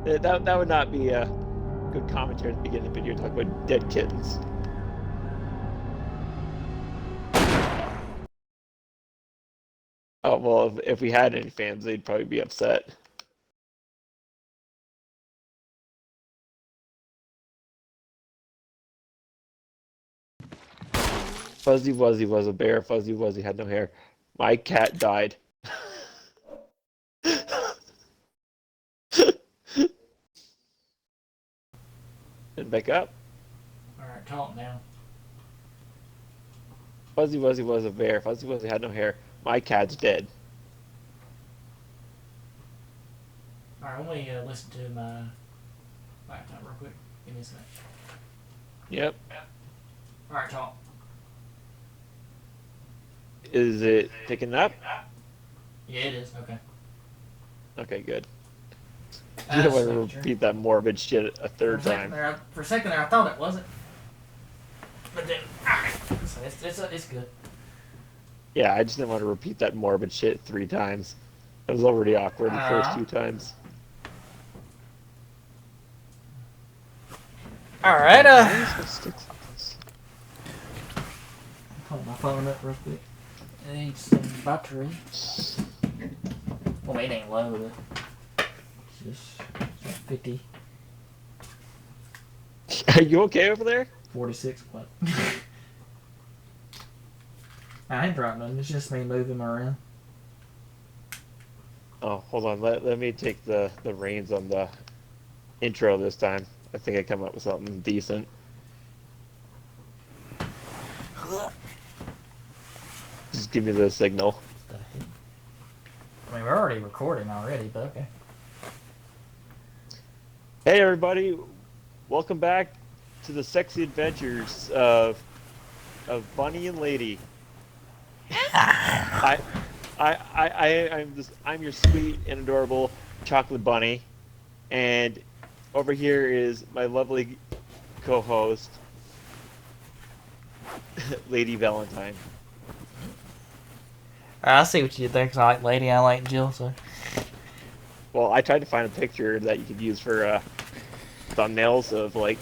That would not be a good commentary at the beginning of the video talking about dead kittens. Oh well, if we had any fans, they'd probably be upset. Fuzzy Wuzzy was a bear. Fuzzy Wuzzy had no hair. My cat died. And back up. Alright, talk now. Fuzzy Wuzzy was a bear. Fuzzy Wuzzy had no hair. My cat's dead. Alright, let me listen to my laptop real quick. Give me a second. Yep. Alright, talk. Is it picking up? Yeah, it is. Okay. Okay, good. You don't want to repeat that morbid shit a third time. For a second there, I thought it wasn't. But then, it's good. Yeah, I just didn't want to repeat that morbid shit 3 times. It was already awkward the first 2 times. Alright, hold my phone up real quick. It needs some battery. Well, it ain't low, but it's just 50. Are you okay over there? 46, what? I ain't dropping nothing, it's just me moving around. Oh, hold on. Let me take the reins on the intro this time. I think I come up with something decent. Just give me the signal. I mean, we're already recording already, but okay. Hey, everybody. Welcome back to the sexy adventures of Bunny and Lady. I'm your sweet and adorable chocolate bunny, and over here is my lovely co-host, Lady Valentine. I see what you did there, because I like Lady, I like Jill, so... Well, I tried to find a picture that you could use for thumbnails of, like,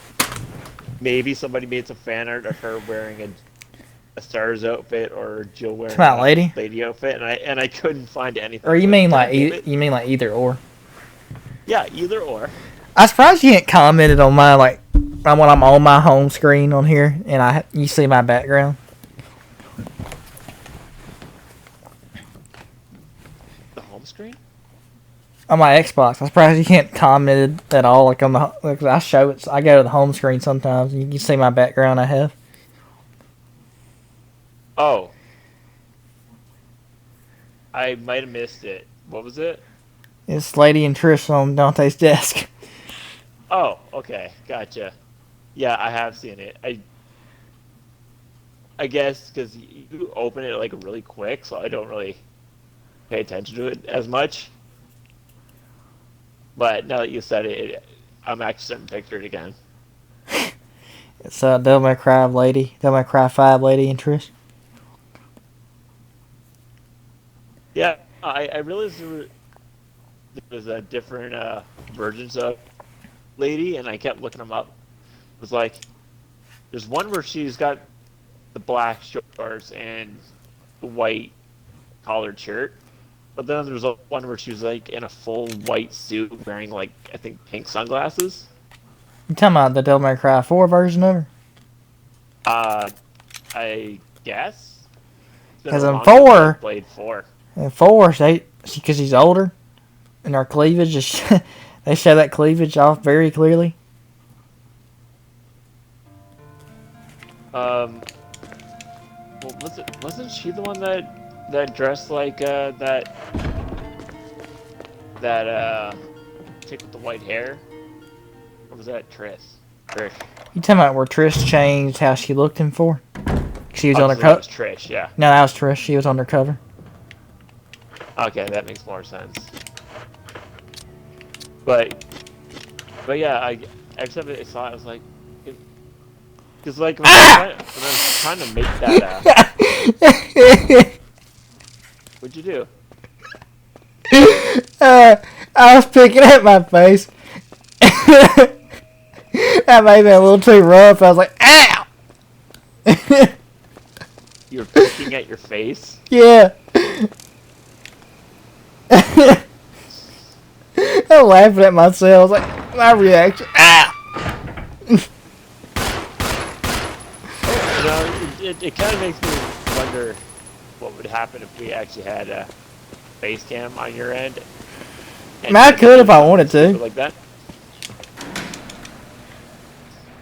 maybe somebody made some fan art of her wearing a Stars outfit or Jill wearing a lady outfit, and I couldn't find anything. Or you mean like either or? Yeah, either or. I'm surprised you ain't commented on my when I'm on my home screen on here and you see my background. The home screen? On my Xbox, I'm surprised you can't comment at all. I show it. I go to the home screen sometimes, and you can see my background I have. Oh. I might have missed it. What was it? It's Lady and Trish on Dante's desk. Oh, okay. Gotcha. Yeah, I have seen it. I guess because you open it like really quick, so I don't really pay attention to it as much. But now that you said it, I'm actually starting to picture it again. It's Devil May Cry Lady, Devil May Cry 5 Lady and Trish. Yeah, I realized there was a different versions of Lady, and I kept looking them up. It was like, there's one where she's got the black shorts and the white collared shirt, but then there's one where she was like in a full white suit wearing like, I think, pink sunglasses. You talking about the Devil May Cry 4 version of her? I guess. Because in 4, played 4. In 4, because she's older, and her cleavage is they show that cleavage off very clearly. Well, wasn't she the one that dressed like that chick with the white hair? Or was that Trish? You talking about where Trish changed how she looked in 4? She was undercover. That was Trish, yeah. No, that was Trish. She was undercover. Okay, that makes more sense. But yeah, I except I saw it, I was like, because like when I was trying to make that. What'd you do? I was picking at my face. That may have been a little too rough. I was like, ow! You're picking at your face. Yeah. I'm laughing at myself. Like, my reaction. Ow! You know, it kind of makes me wonder what would happen if we actually had a face cam on your end. I mean, I could if I wanted to. Like that.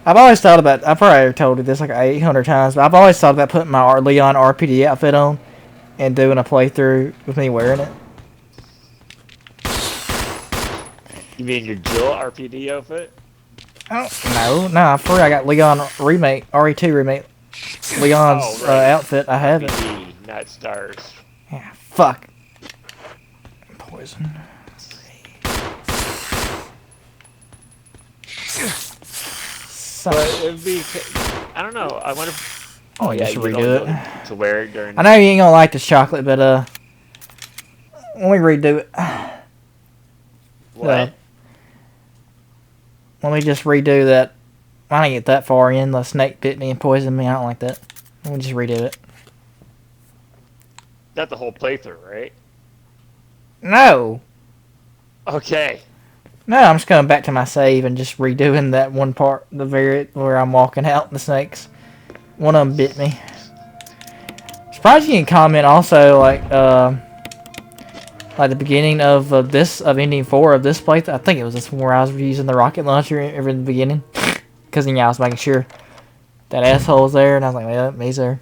I've always thought about. I've probably told you this like 800 times, but I've always thought about putting my Leon RPD outfit on and doing a playthrough with me wearing it. You mean your Jill RPD outfit? No, I forgot I got Leon remake, RE2 remake. Leon's outfit. I have it. RPD, not stars. Yeah, fuck. Poison. But it would be. I don't know. I wonder. Oh yeah, just you redo it to wear it during. I know you ain't gonna like this chocolate, but let me redo it. What? Let me just redo that. I didn't get that far in. The snake bit me and poisoned me. I don't like that. Let me just redo it. Not the whole playthrough, right? No. Okay. No, I'm just going back to my save and just redoing that one part, the very where I'm walking out the snakes. One of them bit me. Surprised you didn't comment also like the beginning of ending 4 of this playthrough. I think it was this one where I was using the rocket launcher in the beginning, because I was making sure that asshole was there, and I was like, well, he's there.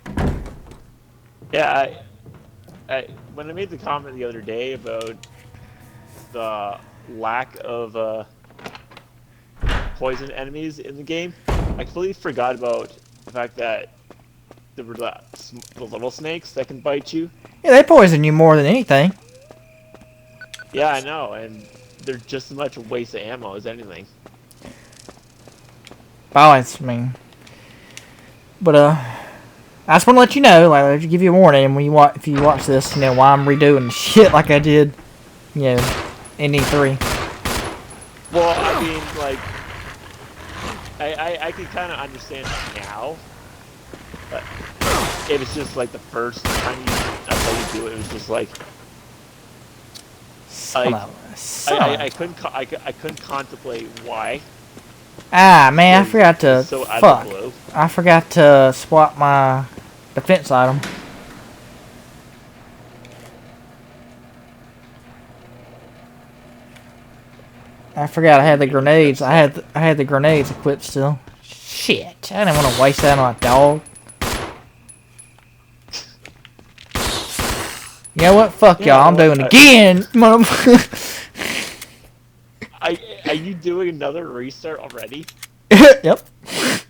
Yeah, when I made the comment the other day about the lack of poison enemies in the game, I completely forgot about the fact that there were the little snakes that can bite you. Yeah, they poison you more than anything. Yeah, I know, and they're just as much a waste of ammo as anything. Balance, I mean. But I just want to let you know, like, give you a warning when if you watch this, you know why I'm redoing shit like I did, you know, ending 3. Well, I mean, like, I can kind of understand now, but it was just like the first time I saw you do it, it was just like. I couldn't contemplate why. Ah, man, I forgot to. So out fuck. of the blue. I forgot to swap my defense item. I forgot I had the grenades. I had the grenades equipped still. Shit, I didn't want to waste that on a dog. You know what? Fuck y'all. I'm doing it again, motherfucker. Are you doing another restart already? Yep. Oh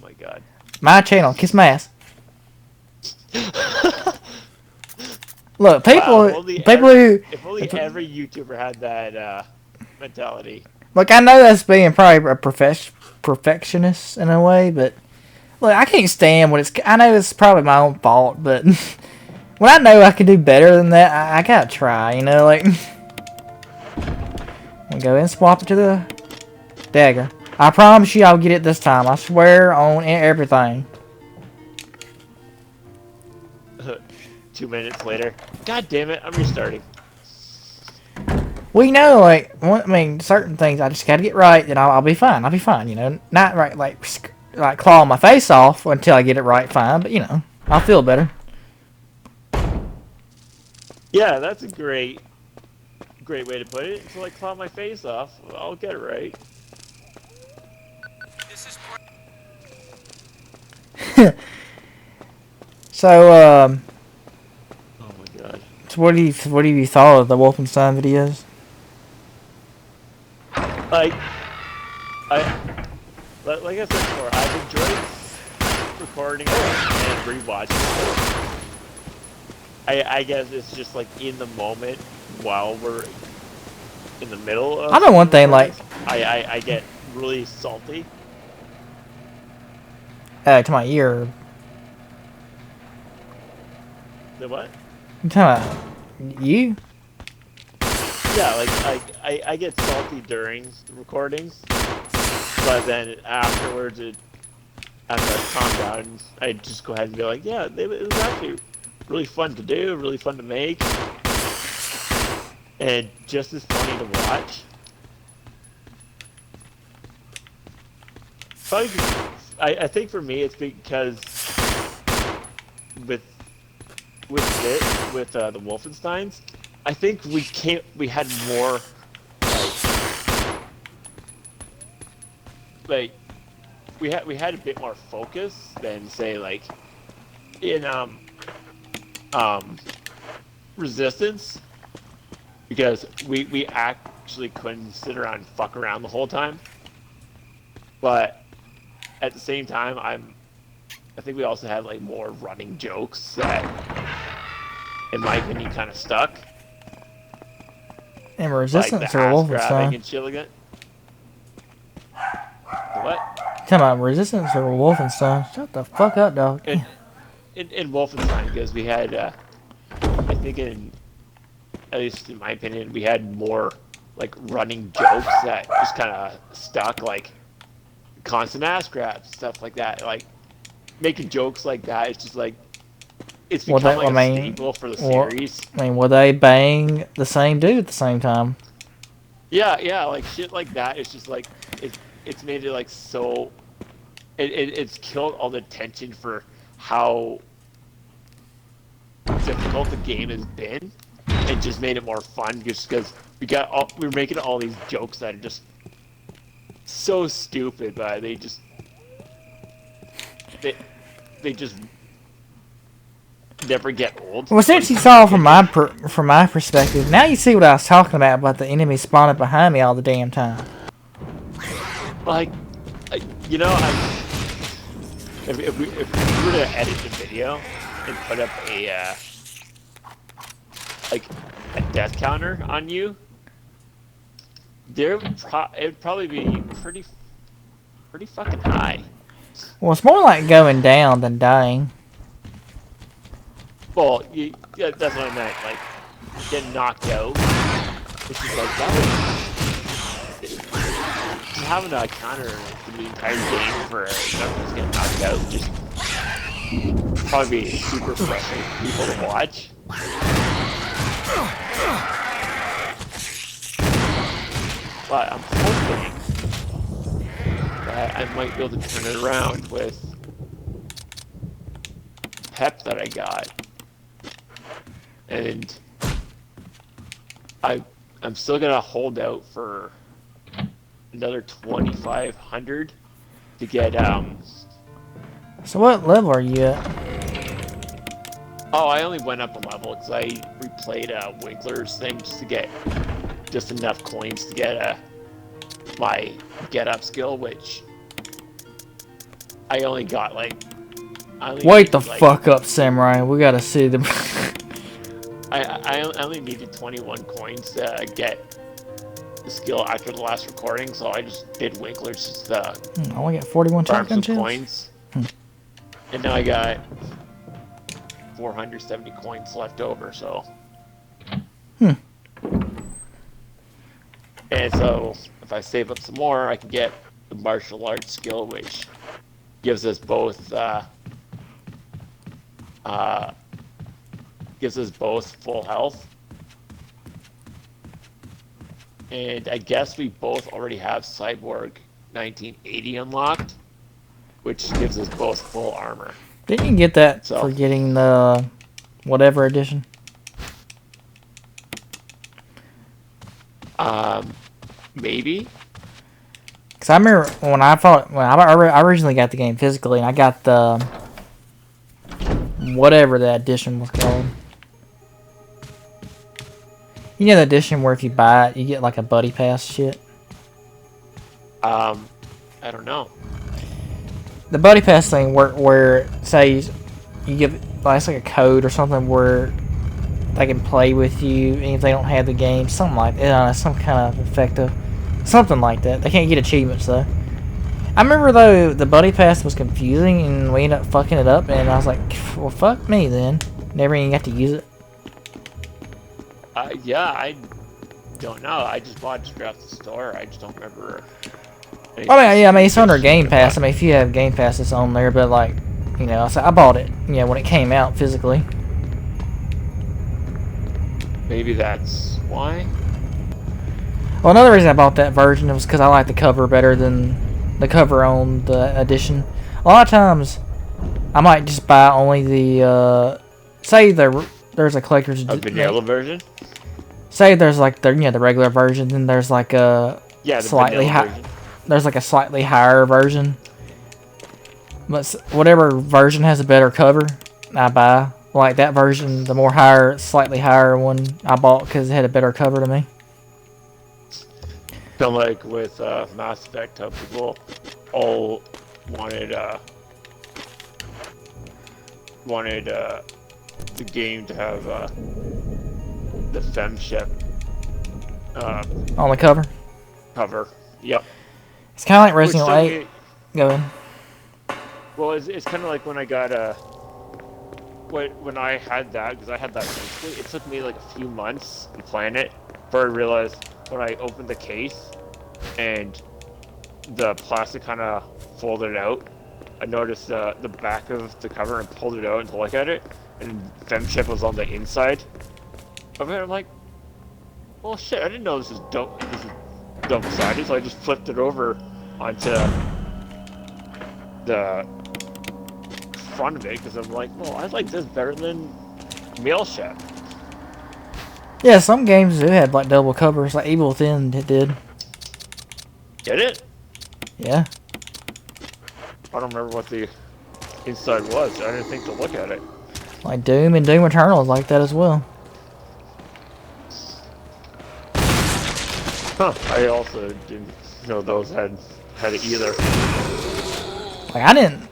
my god. My channel. Kiss my ass. Look, people, Wow, if only every YouTuber had that mentality. Look, I know that's being probably a perfectionist in a way, but look, I can't stand when it's. I know it's probably my own fault, but when I know I can do better than that, I gotta try. You know, like we go and swap it to the dagger. I promise you, I'll get it this time. I swear on everything. 2 minutes later. God damn it! I'm restarting. Well, you know, like, I mean, certain things I just gotta get right, and I'll be fine. I'll be fine, you know. Not right, like clawing my face off until I get it right, fine. But you know, I'll feel better. Yeah, that's a great way to put it. Until I claw my face off, I'll get it right. So, oh my god. So what have you thought of the Wolfenstein videos? Like I said before, I've enjoyed recording and rewatching it. I guess it's just like in the moment while we're in the middle of. I know one thing, like I get really salty. To my ear. The what? You talking about you? yeah, like I get salty during the recordings, but then afterwards, after I calm down, I just go ahead and be like, yeah, it was actually really fun to do, really fun to make, and just as funny to watch. Probably, I think for me, it's because with the Wolfensteins, I think we had more like we had a bit more focus than say like in um Resistance, because we actually couldn't sit around and fuck around the whole time. But at the same time, I think we also had like more running jokes that, in my opinion, kind of stuck, In like Resistance the or ass grabbing Wolfenstein? and shit like that. The what? You talking about Resistance or Wolfenstein? Shut the fuck up, dog. In in Wolfenstein, because we had, I think at least in my opinion, we had more like running jokes that just kind of stuck, like constant ass grabs, stuff like that. Like making jokes like that, it's just like it's Well, become that like I a mean, staple for the well, series. I mean, will they bang the same dude at the same time? Yeah, yeah, like shit like that. It's just like it's made it like so. It's killed all the tension for how difficult the game has been, and just made it more fun. Just because we're making all these jokes that are just so stupid, but they they just never get old. Well, since In you my saw opinion. from my perspective, now you see what I was talking about the enemy spawning behind me all the damn time. Like, you know, if we were to edit the video and put up like a death counter on you, it would probably be pretty fucking high. Well, it's more like going down than dying. Well, yeah, that's what I meant. Like getting knocked out. It's just like just having a counter for the entire game for just getting knocked out just probably be super frustrating for people to watch. But I'm hoping that I might be able to turn it around with pep that I got, and I'm still gonna hold out for another 2,500 to get So what level are you at? Oh, I only went up a level because I replayed Winkler's thing just to get just enough coins to get my get up skill, which I only got like. Wait the fuck up, Samurai. We gotta see the. I only needed 21 coins to get the skill after the last recording, so I just did Winkler's just to I only got 41 farm shotgun some shells. coins, and now I got 470 coins left over. So. And so, if I save up some more, I can get the martial arts skill, which gives us both full health. And I guess we both already have Cyborg 1980 unlocked, which gives us both full armor. Didn't you get that So, for getting the whatever edition? maybe. Cause I remember when I originally got the game physically, and I got the whatever that edition was called. You know the edition where if you buy it, you get like a buddy pass shit. I don't know. The buddy pass thing where it says you give like it's like a code or something where they can play with you, and if they don't have the game, something like that, some kind of effective, something like that. They can't get achievements though. I remember though the buddy pass was confusing, and we ended up fucking it up, and I was like, well, fuck me then. Never even got to use it. Yeah, don't know. I just bought it straight off the store. I just don't remember any I mean, yeah, I mean, specific it's under pitch Game about Pass. I it. mean, if you have Game Pass, it's on there. But like, you know, so I bought it, you know, when it came out physically. Maybe that's why. Well, another reason I bought that version was because I like the cover better than the cover on the edition. A lot of times, I might just buy only the say there's a collector's A vanilla version? say there's like the the regular version, then there's like a Yeah, the slightly vanilla high version. there's like a slightly higher version. But whatever version has a better cover, I buy. Like that version, the more higher, slightly higher one I bought because it had a better cover to me. Kind of like with Mass Effect, how people all wanted the game to have the femship uh, On the cover, cover. Yep. it's kind of like Which Resident took Evil 8. me. Go ahead. Well, it's kind of like when I got when I had that, because I had that recently. It took me like a few months to plan it before I realized when I opened the case and the plastic kind of folded out. I noticed the back of the cover and pulled it out and to look at it, and femship was on the inside of it. I'm like, well, shit, I didn't know this is dope. This is double-sided, so I just flipped it over onto the front of it because I'm like, well, I like this better than mail ship. Yeah, some games do have like double covers, like Evil Within it did. Get it? Yeah. I don't remember what the inside was. I didn't think to look at it. Like Doom and Doom Eternal is like that as well. Huh. I also didn't know those had it either. Like I didn't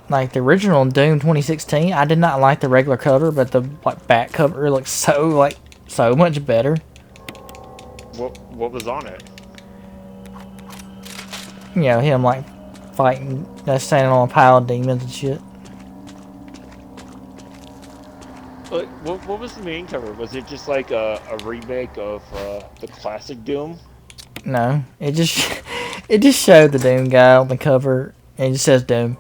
like the original Doom 2016. I did not like the regular cover, but the like back cover looks so much better. What was on it? You know, him like fighting, standing on a pile of demons and shit. Like, what was the main cover? Was it just like a remake of the classic Doom? No, it just it just showed the Doom guy on the cover and it just says Doom.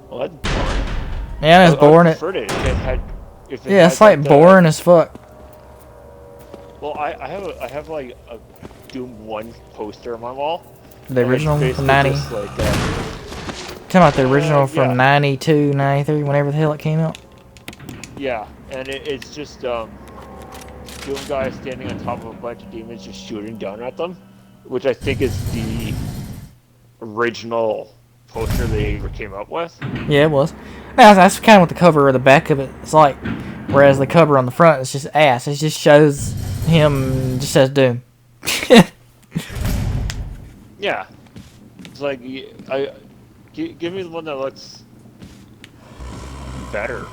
Well, that's boring. Yeah, it's I boring. preferred it if it had. If it Yeah, had it's like that, boring as fuck. Well, I have like a Doom 1 poster on my wall. The And it's original from basically 90. just like, Talking about the original from yeah. 92, 93, whenever the hell it came out. Yeah, and it's just Doom guy standing on top of a bunch of demons just shooting down at them, which I think is the original poster they ever came up with. Yeah, it was. That's kind of what the cover or the back of it is like. Whereas the cover on the front is just ass. It just shows him, just says Doom. Yeah, it's like give me the one that looks better.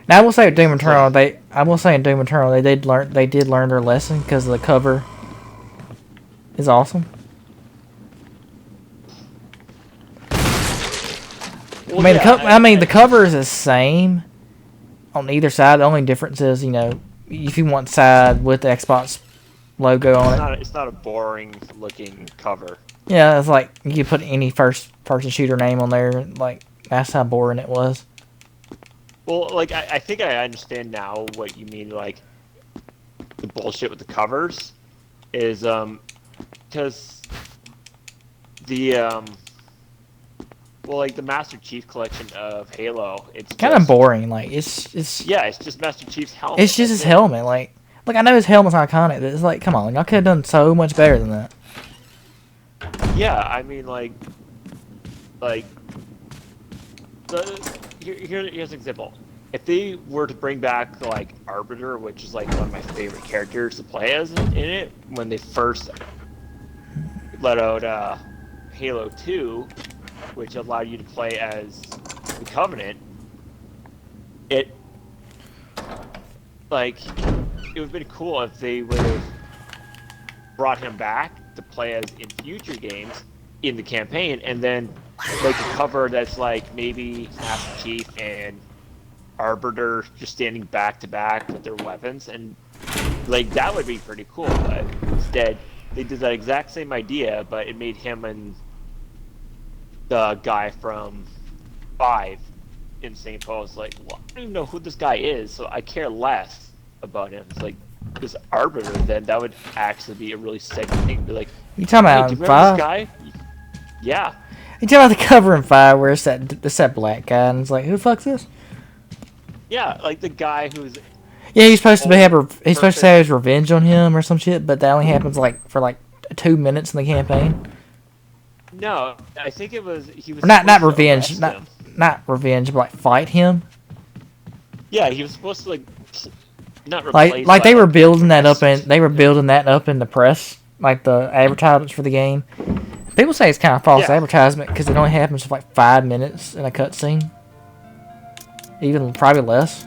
Now I will say Doom Eternal, they did learn their lesson because the cover is awesome. Well, I mean, yeah, the cover is the same on either side. The only difference is, you know, if you want side with the Xbox logo on it. it's not a boring looking cover. Yeah, it's like you could put any first-person shooter name on there. Like that's how boring it was. Well, like I think I understand now what you mean. Like the bullshit with the covers is because the well, like the Master Chief collection of Halo, it's Kind of just boring. Like it's yeah, it's just Master Chief's helmet. it's just his helmet. Like I know his helmet's iconic, but it's like, come on, y'all could have done so much better than that. Yeah, I mean, like here's an example. If they were to bring back like Arbiter, which is like one of my favorite characters to play as in it, when they first let out Halo 2, which allowed you to play as the Covenant, it would have been cool if they would have brought him back to play as in future games in the campaign, and then make a cover that's like maybe Master Chief and Arbiter just standing back to back with their weapons, and Like that would be pretty cool, but instead they did that exact same idea, but it made him and the guy from Five in the same pose. Like, well, I don't even know who this guy is, so I care less about him. It's like this arbiter. Then that would actually be a really sick thing. Be like, You talking hey, about do in you remember this 5? guy? Yeah, You talking about the cover in 5 where it's that black guy and it's like, who the fuck's this? yeah, like the guy who's Yeah, he's supposed to be only he's supposed to purpose. have his revenge on him or some shit, but that only happens like for like 2 minutes in the campaign. No, I think it was he was Or not supposed to revenge, arrest him. not revenge, but like fight him. Yeah, he was supposed to like not Like replace, like but they were like building that up in arrest him. the press, like the advertisements for the game. People say it's kind of false Yeah. advertisement because it only happens for like 5 minutes in a cutscene, even probably less.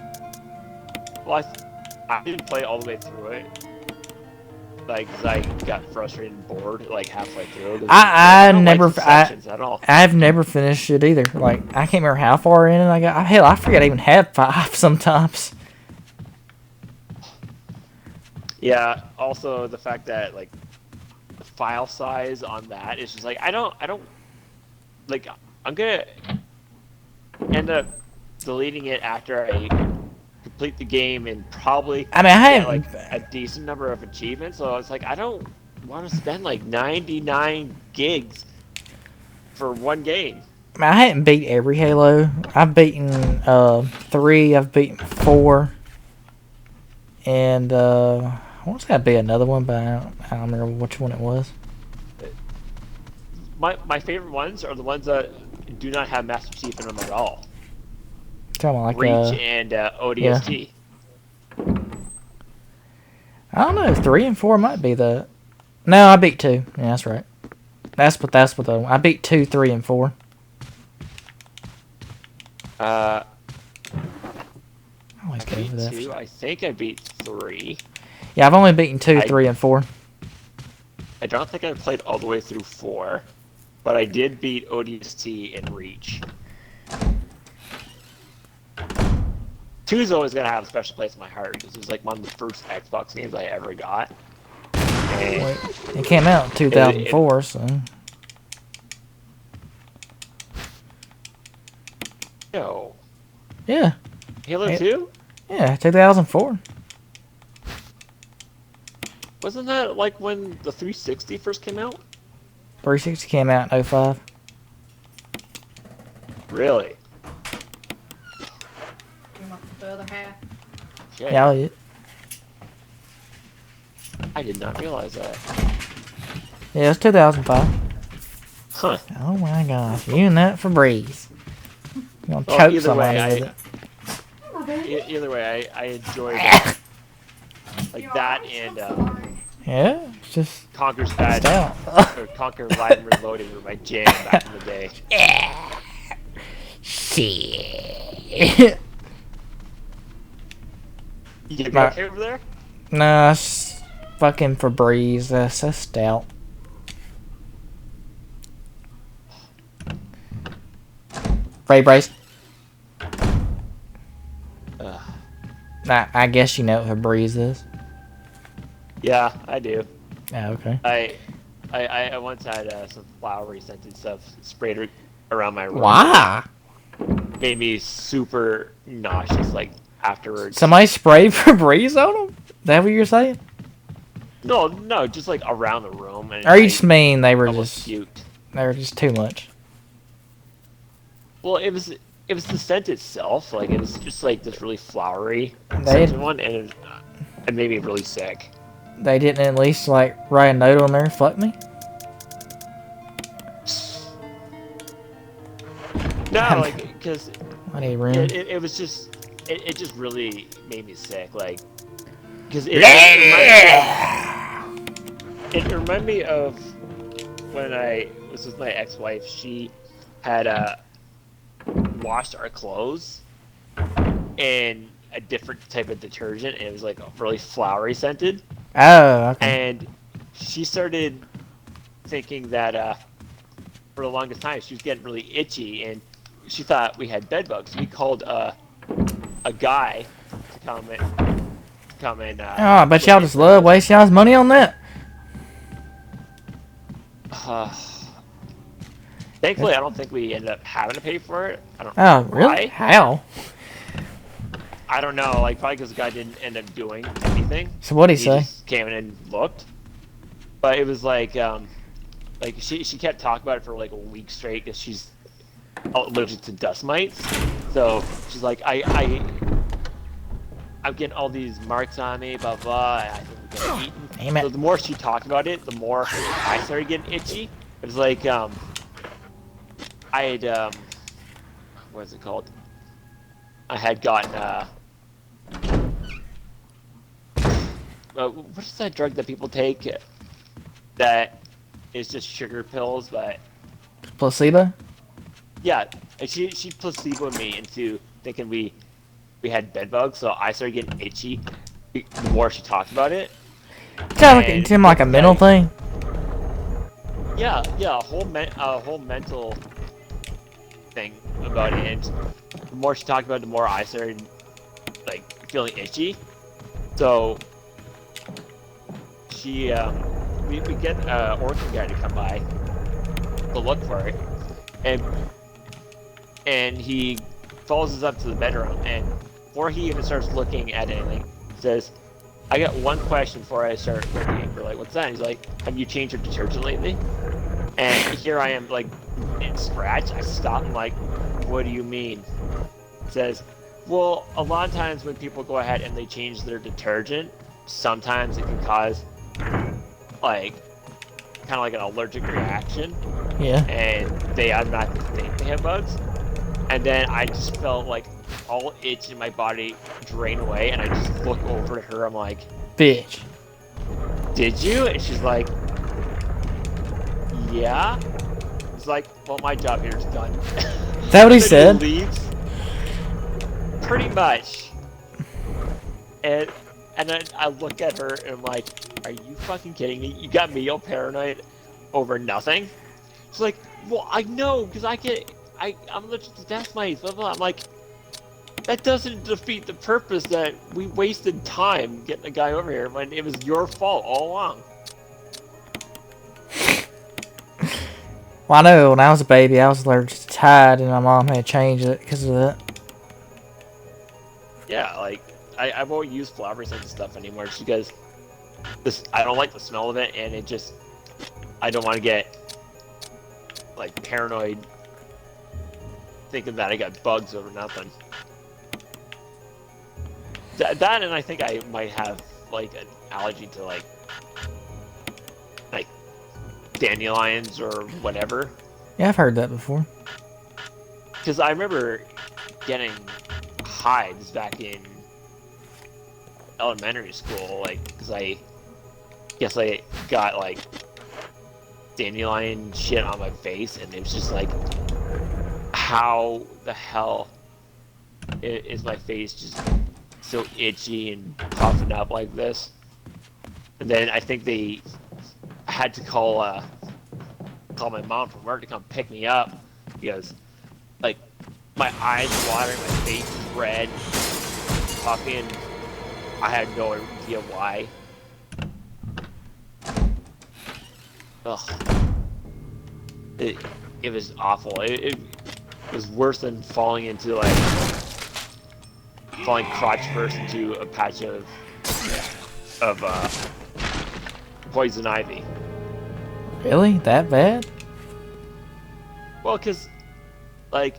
Well, I didn't play all the way through it, like, 'cause I got frustrated and bored, like, halfway through. 'Cause, like, I I don't like never the sections at all. I've never finished it either. Like I can't remember how far in it I got. Hell, I forget I even had 5 sometimes. Yeah, also the fact that, like, the file size on that is just, like, I don't, like, I'm gonna end up deleting it after I complete the game and probably I mean, I get, like, haven't. a decent number of achievements, so it's like, I don't want to spend, like, 99 gigs for one game. I hadn't beat every Halo. I've beaten 3. I've beaten 4, and I want to say I'd be another one, but I don't remember which one it was. My favorite ones are the ones that do not have Master Chief in them at all. Talking about like Reach and yeah. ODST. I don't know. 3 and 4 might be the. No, I beat 2. Yeah, that's right. That's what I beat 2, 3, and 4. I I always go beat for that. 2. I think I beat 3. Yeah, I've only beaten 2, I 3, and 4. I don't think I played all the way through 4, but I did beat ODST and Reach. 2 is always gonna have a special place in my heart because it was like one of the first Xbox games I ever got. And Wait, it came out in 2004, so. no, Yeah. Halo 2? Yeah, 2004. Wasn't that like when the 360 first came out? 360 came out in 05. Really? You want the other half? Shit. Yeah, yeah. I did not realize that. Yeah, it's 2005. Huh. Oh my gosh, you and that Febreze. You gonna Well, choke either somebody way, with it. either way, I enjoyed like that and Yeah, it's just Conker's Bad stout. or Conker Live and Reloaded were my jam back in the day. Shit. You My- okay over there? Nah, it's fucking Febreze. That's so stout. Ray Brace. Nah, I guess you know what Febreze is. Yeah, I do. Yeah, okay. I once had some flowery scented stuff sprayed around my room. Why? Made me super nauseous, like, afterwards. Somebody sprayed Febreze on them? That what you're saying? No, just like around the room. And Or you just mean they were almost puked. just too much? Well, it was the scent itself. Like, it was just like this really flowery They- scented one, and it made me really sick. They didn't at least like write a note on there, fuck me? No, like, because I need room. it was just it just really made me sick. Like, because it reminded me of when I was with my ex-wife. She had washed our clothes in a different type of detergent, and it was like really flowery scented. Oh, okay. And she started thinking that for the longest time she was getting really itchy, and she thought we had bed bugs. We called a guy to come come and Oh, I bet look y'all in just for love us. wasting y'all's money on that. Uh, Thankfully, I don't think we ended up having to pay for it. I don't Oh, know really? why. How? I don't know. Like probably because the guy didn't end up doing anything. So what'd he He say? just came in and looked. But it was like she kept talking about it for like a week straight because she's allergic to dust mites. So she's like, I'm getting all these marks on me, blah blah. I think I'm getting eaten. Damn it. So the more she talked about it, the more I started getting itchy. It was like I had what is it called? I had gotten what is that drug that people take that is just sugar pills? But Placebo? yeah, she placeboed me into thinking we had bed bugs, so I started getting itchy the more she talked about it. Sounds like it And seemed like a mental yeah, thing. yeah, a whole mental thing about it. And the more she talked about it, the more I started like feeling itchy. So she we get orphan guy to come by to look for it, and he follows us up to the bedroom, and before he even starts looking at anything, says, "I got one question before I start looking." We're like, "What's that?" And he's like, "Have you changed your detergent lately?" And here I am, like, in scratch. I stop and like, "What do you mean?" It says, "Well, a lot of times when people go ahead and they change their detergent, sometimes it can cause like kind of like an allergic reaction, Yeah. and they automatically think they have bugs." And then I just felt like all itch in my body drain away, and I just look over at her. I'm like, Bitch. "Did you?" And she's like, "Yeah." It's like, "Well, my job here is done." Is that what he And then he said? leaves, pretty much. And then I look at her and I'm like, "Are you fucking kidding me? You got me all paranoid over nothing?" She's like, "Well, I know because I'm allergic to death mites." Blah blah. I'm like, that doesn't defeat the purpose that we wasted time getting a guy over here when it was your fault all along. Well, I know when I was a baby, I was allergic to Tide, and my mom had to change it because of that. Yeah, like I won't use flowery scented stuff anymore just because this I don't like the smell of it, and it just I don't want to get like paranoid thinking that I got bugs over nothing. That and I think I might have like an allergy to like dandelions or whatever. Yeah, I've heard that before. Because I remember getting hives back in elementary school, like because I guess I got like dandelion shit on my face, and it was just like, how the hell is my face just so itchy and puffing up like this? And then I think they had to call my mom from work to come pick me up because like my eyes are watering, my face is red, puffy, and I had no idea why. Ugh, it it was awful. It was worse than falling crotch first into a patch of poison ivy. Really? That bad? Well, because like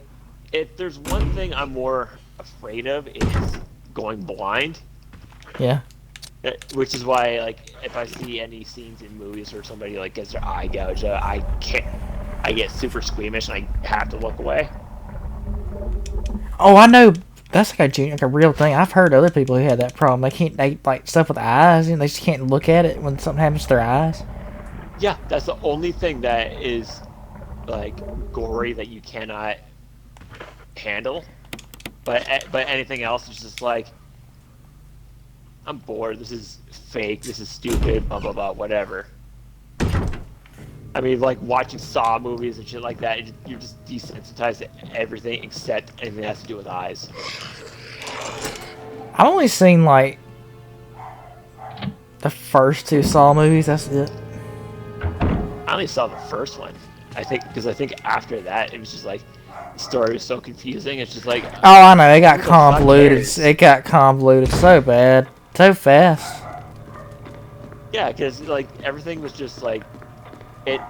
if there's one thing I'm more afraid of is going blind. Yeah. Which is why, like, if I see any scenes in movies where somebody like gets their eye gouged, I can't. I get super squeamish and I have to look away. Oh, I know. That's like like a real thing. I've heard other people who had that problem. They like stuff with eyes, and they just can't look at it when something happens to their eyes. Yeah, that's the only thing that is like gory that you cannot handle. But anything else is just like, I'm bored. This is fake. This is stupid. Blah blah blah. Whatever. I mean, like watching Saw movies and shit like that. You're just desensitized to everything except anything that has to do with eyes. I've only seen like The first two Saw movies. That's it. I only saw the first one. I think after that it was just like the story was so confusing. It's just like Oh, I know. It got who the fuck convoluted. cares? It got convoluted so bad, so fast. Yeah, because like everything was just like it.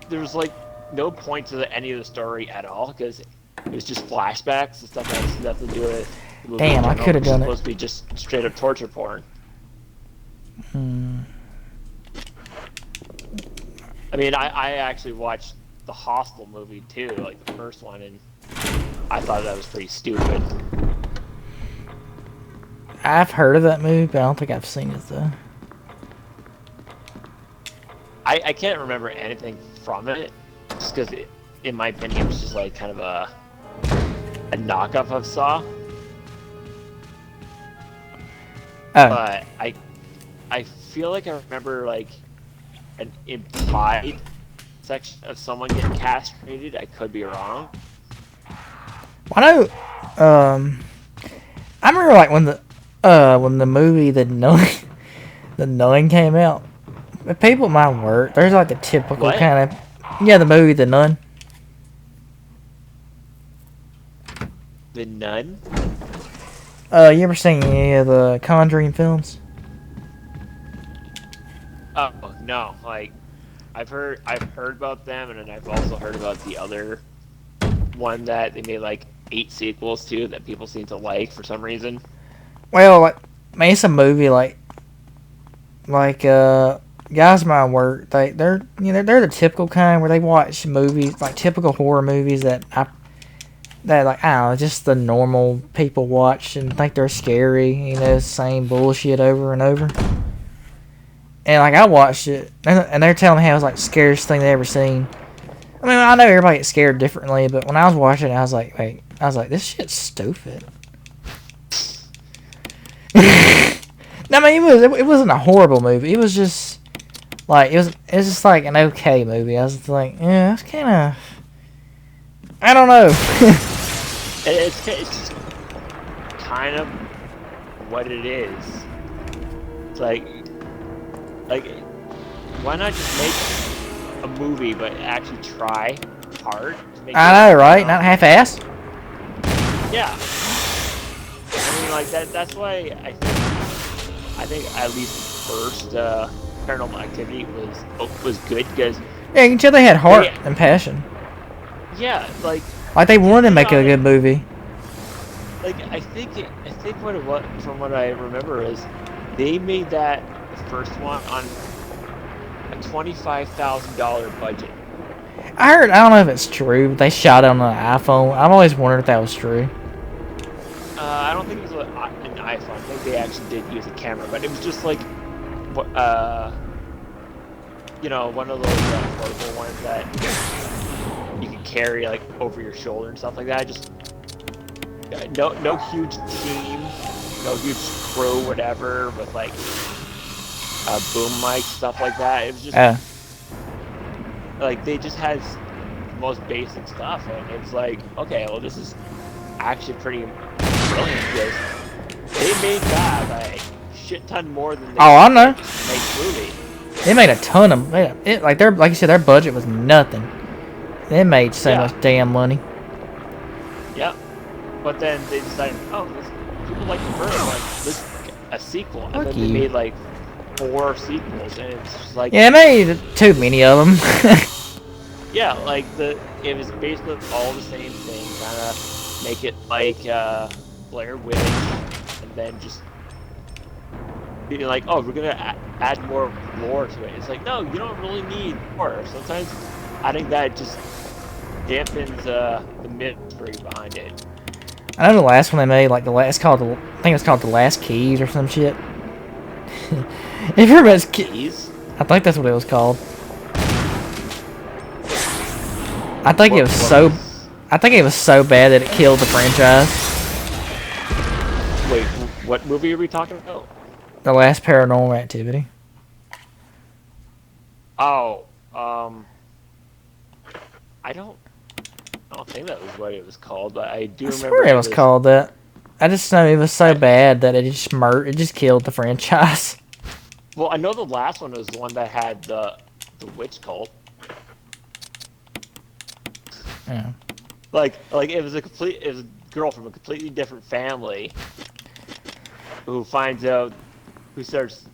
There was like no point to any of the story at all because it was just flashbacks and stuff that has nothing to do with the movie in Damn, I general, could have which is done it. supposed to be just straight up torture porn. Hmm. I mean, I actually watched the Hostel movie too, like the first one, and I thought that was pretty stupid. I've heard of that movie, but I don't think I've seen it though. I can't remember anything from it, just because, in my opinion, it was just like kind of a knockoff of Saw. Oh, But I feel like I remember like an implied section of someone getting castrated. I could be wrong. I know. I remember like when the movie the Nun came out. The people at my work, there's like the typical What? kind of the movie The Nun. The Nun? You ever seen any of the Conjuring films? Oh no, like I've heard about them, and then I've also heard about the other one that they made like 8 sequels to that people seem to like for some reason. Well, like, man, it's a movie like guys at my work. They're the typical kind where they watch movies like typical horror movies that like I don't know, just the normal people watch and think they're scary. Same bullshit over and over. And like I watched it, and they're telling me how it was like the scariest thing they ever seen. I mean, I know everybody gets scared differently, but when I was watching it, I was like, wait, this shit's stupid. I mean, it wasn't a horrible movie. It was just like it was just like an okay movie. I was like, yeah, that's kind of, I don't know. It's just kind of what it is. It's like why not just make a movie but actually try hard to make I know, right? Not half-assed. Yeah. I mean, like that's why I think at least the first Paranormal Activity was good because Yeah, you can tell they had heart they, and passion. yeah, Like they wanted to make a on good movie. like I think what it was from what I remember is they made that the first one on a $25,000 budget. I don't know if it's true, but they shot it on an iPhone. I've always wondered if that was true. I don't think it was an iPhone. I think they actually did use a camera, but it was just like, one of those portable ones that you can carry like over your shoulder and stuff like that. Just no huge team, no huge crew, whatever, with like boom mic stuff like that. It was just like they just had the most basic stuff, and it's like, okay, well, this is actually pretty brilliant because they made that like shit ton more than they I know. make movie. They made a ton of it. Like you said, their budget was nothing. They made so much damn money. Yep. But then they decided, people like the first one, let's make a sequel, and then they made like 4 sequels, and it's just like, yeah, they made too many of them. yeah, like it was basically all the same thing, kind of make it like Blair Witch, and then just be like, oh, we're gonna add more lore to it. It's like, no, you don't really need more. Sometimes I think that just dampens the mystery behind it. I know the last one they made, like I think it was called The Last Keys or some shit. If you remember Keys? I think that's what it was called. I think it was so bad that it killed the franchise. Wait, what movie are we talking about? The last Paranormal Activity. Oh, I don't think that was what it was called, but I do remember Swear it was called that. I just know it was so bad that it just killed the franchise. Well, I know the last one was the one that had the witch cult. Yeah. Like it was a girl from a completely different family who finds out who starts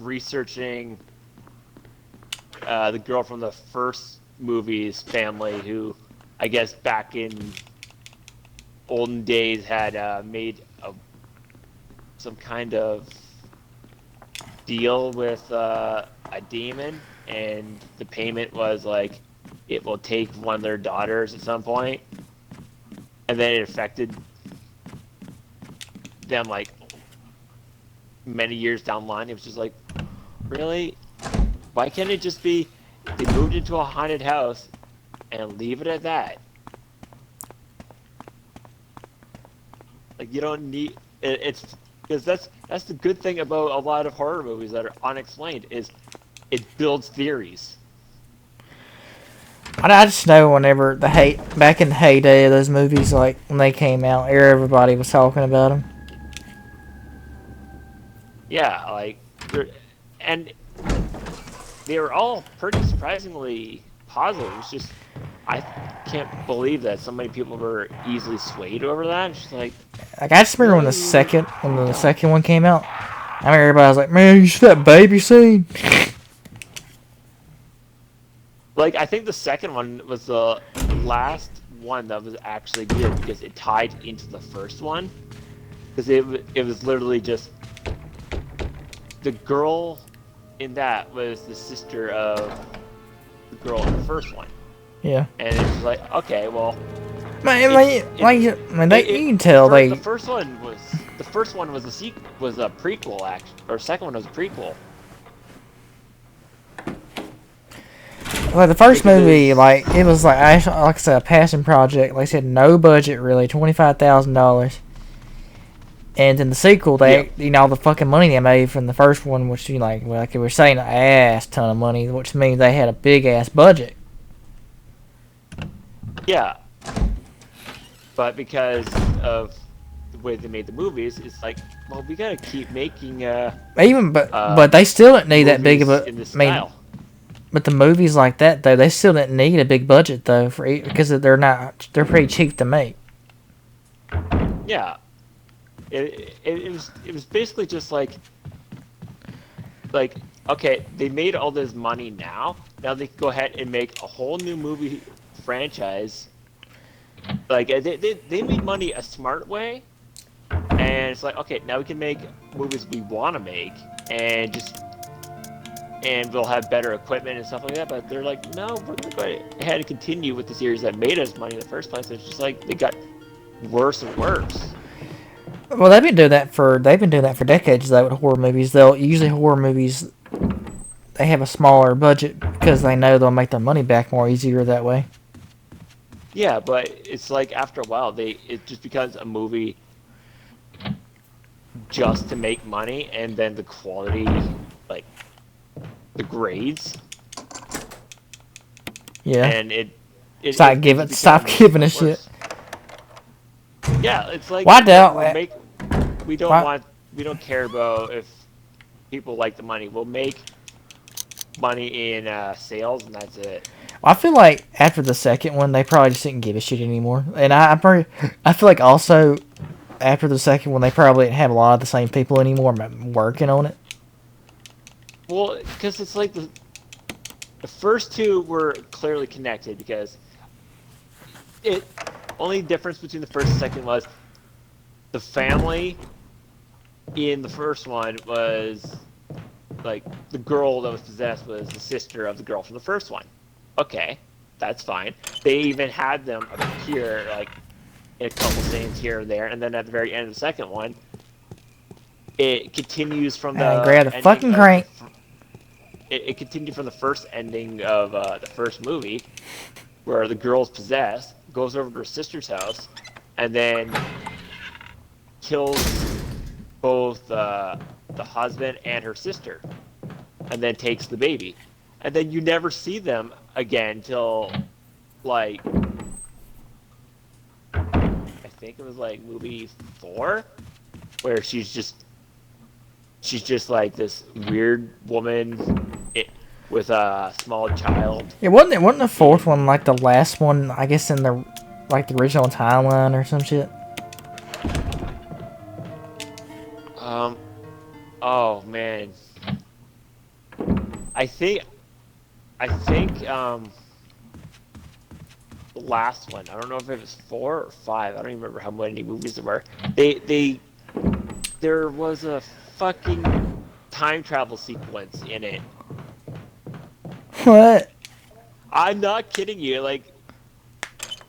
researching the girl from the first movie's family who I guess back in olden days had made some kind of deal with a demon, and the payment was like it will take one of their daughters at some point, and then it affected them like many years down the line. It was just like, really? Why can't it just be they moved into a haunted house and leave it at that? Like you don't need it's because that's the good thing about a lot of horror movies that are unexplained is it builds theories. I just know whenever back in the heyday of those movies, like when they came out, everybody was talking about them. Yeah, like and they were all pretty surprisingly positive. It's just I can't believe that so many people were easily swayed over that. It's just like, Like I just remember really, when the don't. second one came out. I remember everybody was like, "Man, you see that baby scene?" Like I think the second one was the last one that was actually good because it tied into the first one. Because it was literally just the girl in that was the sister of the girl in the first one, Yeah. and it's like, okay, well, Man, it's man, you can tell the they. first one was was a prequel act or second one was a prequel Like the first movie, because like it was like I said, a passion project. Like I said, no budget really, $25,000. And then the sequel, yeah, all the fucking money they made from the first one, which like we were saying, an ass ton of money, which means they had a big ass budget. yeah, but because of the way they made the movies, it's like, well, we gotta keep making Even uh but they still didn't need that big of movies a. in this I mean, style. but the movies like that though, they still didn't need a big budget though because they're pretty cheap to make. Yeah, it was basically just like okay, they made all this money now. Now they can go ahead and make a whole new movie franchise. Like they made money a smart way, and it's like okay, now we can make movies we want to make, and just and we'll have better equipment and stuff like that. But they're like, no, we're gonna go ahead and continue with the series that made us money in the first place. It's just like they got worse and worse. Well, they've been doing that for decades though with horror movies. They'll usually horror movies they have a smaller budget because they know they'll make their money back more easier that way. Yeah, but it's like after a while, it just becomes a movie just to make money, and then the quality like degrades, Yeah. and it just Stop becomes giving a shit. worse. Yeah, it's like Why okay, doubt we'll make why we don't care about if people like the money. We'll make money in sales, and that's it. I feel like after the second one, they probably just didn't give a shit anymore. And I feel like also after the second one, they probably didn't have a lot of the same people anymore working on it. Well, because it's like the first two were clearly connected because it only difference between the first and second was the family in the first one was like the girl that was possessed was the sister of the girl from the first one. Okay, that's fine. They even had them appear like in a couple scenes here and there, and then at the very end of the second one, it continues from And the grab the ending fucking of crank. it continued from the first ending of the first movie, where the girl's possessed, goes over to her sister's house, and then kills both the husband and her sister, and then takes the baby, and then you never see them again till like I think it was like movie 4, where she's just like this weird woman with a small child. It wasn't the fourth And one like the last one, I guess, in the like the original timeline or some shit. um, oh man, I think I think the last one. I don't know if it was 4 or 5. I don't even remember how many movies there were. They there was a fucking time travel sequence in it. What? I'm not kidding you. Like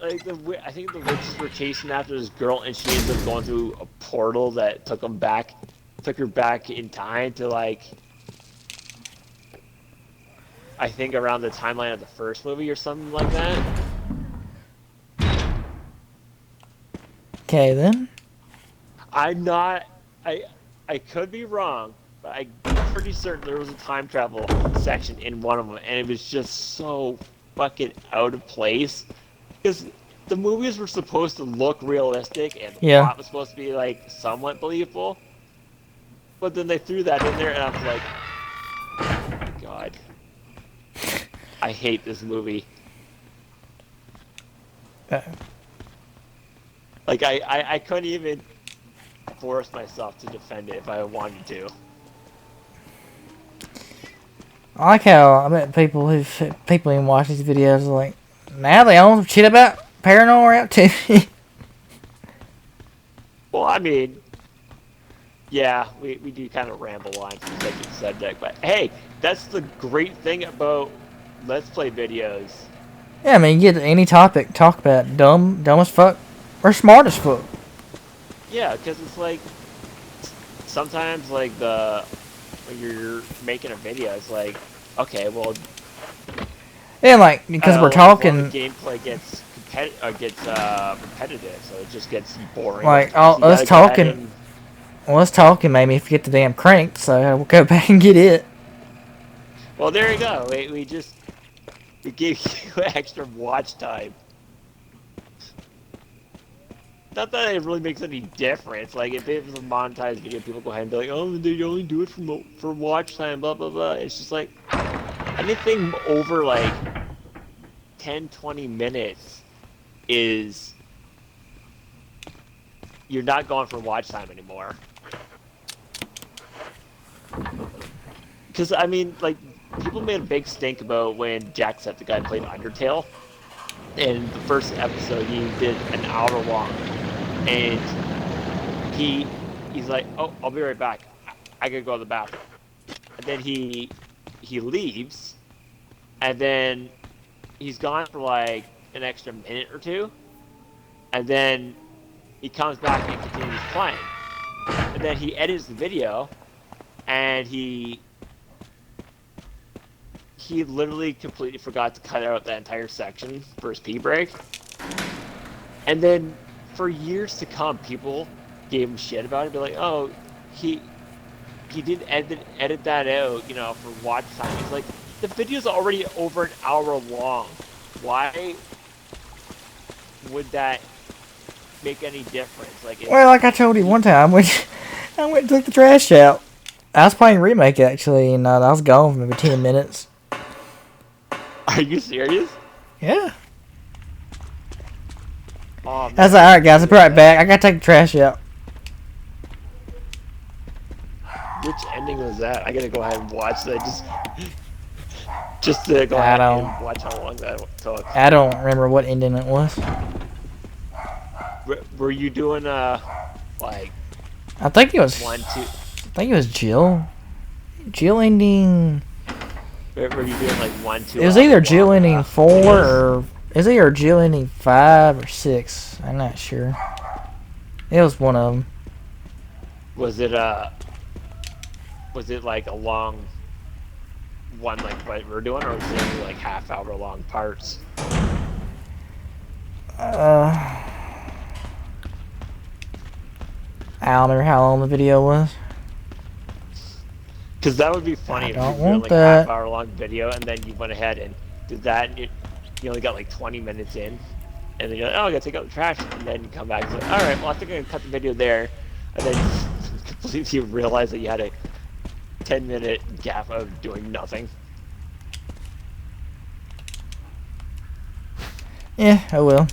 I think the witches were chasing after this girl, and she ended up going through a portal that took her back in time to like I think around the timeline of the first movie or something like that. Okay then. I'm not. I I could be wrong, but I'm pretty certain there was a time travel section in one of them, and it was just so fucking out of place because the movies were supposed to look realistic and the Yeah. plot was supposed to be like somewhat believable, but then they threw that in there, and I was like, oh my god, I hate this movie. Uh, Like I couldn't even force myself to defend it if I wanted to. I like how I bet people even watch these videos are like now they own some shit about paranormal activity. Well, I mean, yeah, we do kind of ramble on from subject to subject, but hey, that's the great thing about Let's Play videos. Yeah, I mean you get any topic, talk about it. Dumb as fuck, or smart as fuck. Yeah, because it's like sometimes like the when you're making a video, it's like, okay, well, Yeah, like because we're like one of talking, the gameplay gets repetitive, so it just gets boring. like So all you us gotta go ahead talking. and Well, us talking made me forget the damn cranked, so I will go back and get it. well, there you go. We gave you extra watch time. Not that it really makes any difference. Like if it was a monetized video, people go ahead and be like, "Oh, they only do it for watch time." Blah blah blah. It's just like anything over like 10, 20 minutes is you're not going for watch time anymore. Because I mean, like people made a big stink about when Jacksepticeye played Undertale. In the first episode, he did an hour long, and he he's like, "Oh, I'll be right back. I gotta go to the bathroom." And then he leaves, and then he's gone for like an extra minute or two, and then he comes back and continues playing. And then he edits the video, and he literally completely forgot to cut out that entire section for his pee break. And then for years to come, people gave him shit about it, be like, "Oh, he he did edit that out, for watch time." He's like, the video's already over an hour long. Why would that make any difference? Like, Well, like I told you one time, I went and took the trash out. I was playing remake actually, and I was gone for maybe 10 minutes. are you serious? Yeah. Oh I was man, like, I all right, didn't guys, I'll be realize right that. back. I gotta take the trash out. Which ending was that? I gotta go ahead and watch that just to go I ahead don't, and watch how long that took. I don't remember what ending it was. Were you doing like I think it was, one, two? I think it was Jill. Jill ending. Were you doing like one, It two was hour either Jill long ending four videos? or it was either Jill ending 5 or 6. I'm not sure. It was one of them. Was it was it like a long one like what we're doing, or was it only like half-hour long parts? Uh, I don't remember how long the video was. Because that would be I funny if you don't were doing want like a that. half-hour long video and then you went ahead and did that, and you only got like 20 minutes in, and then you're like, "Oh, I gotta take out the trash," and then you come back and say, "All right, well, I think I'm gonna cut the video there," and then you completely realize that you had to 10-minute gap of doing nothing. Yeah, I will.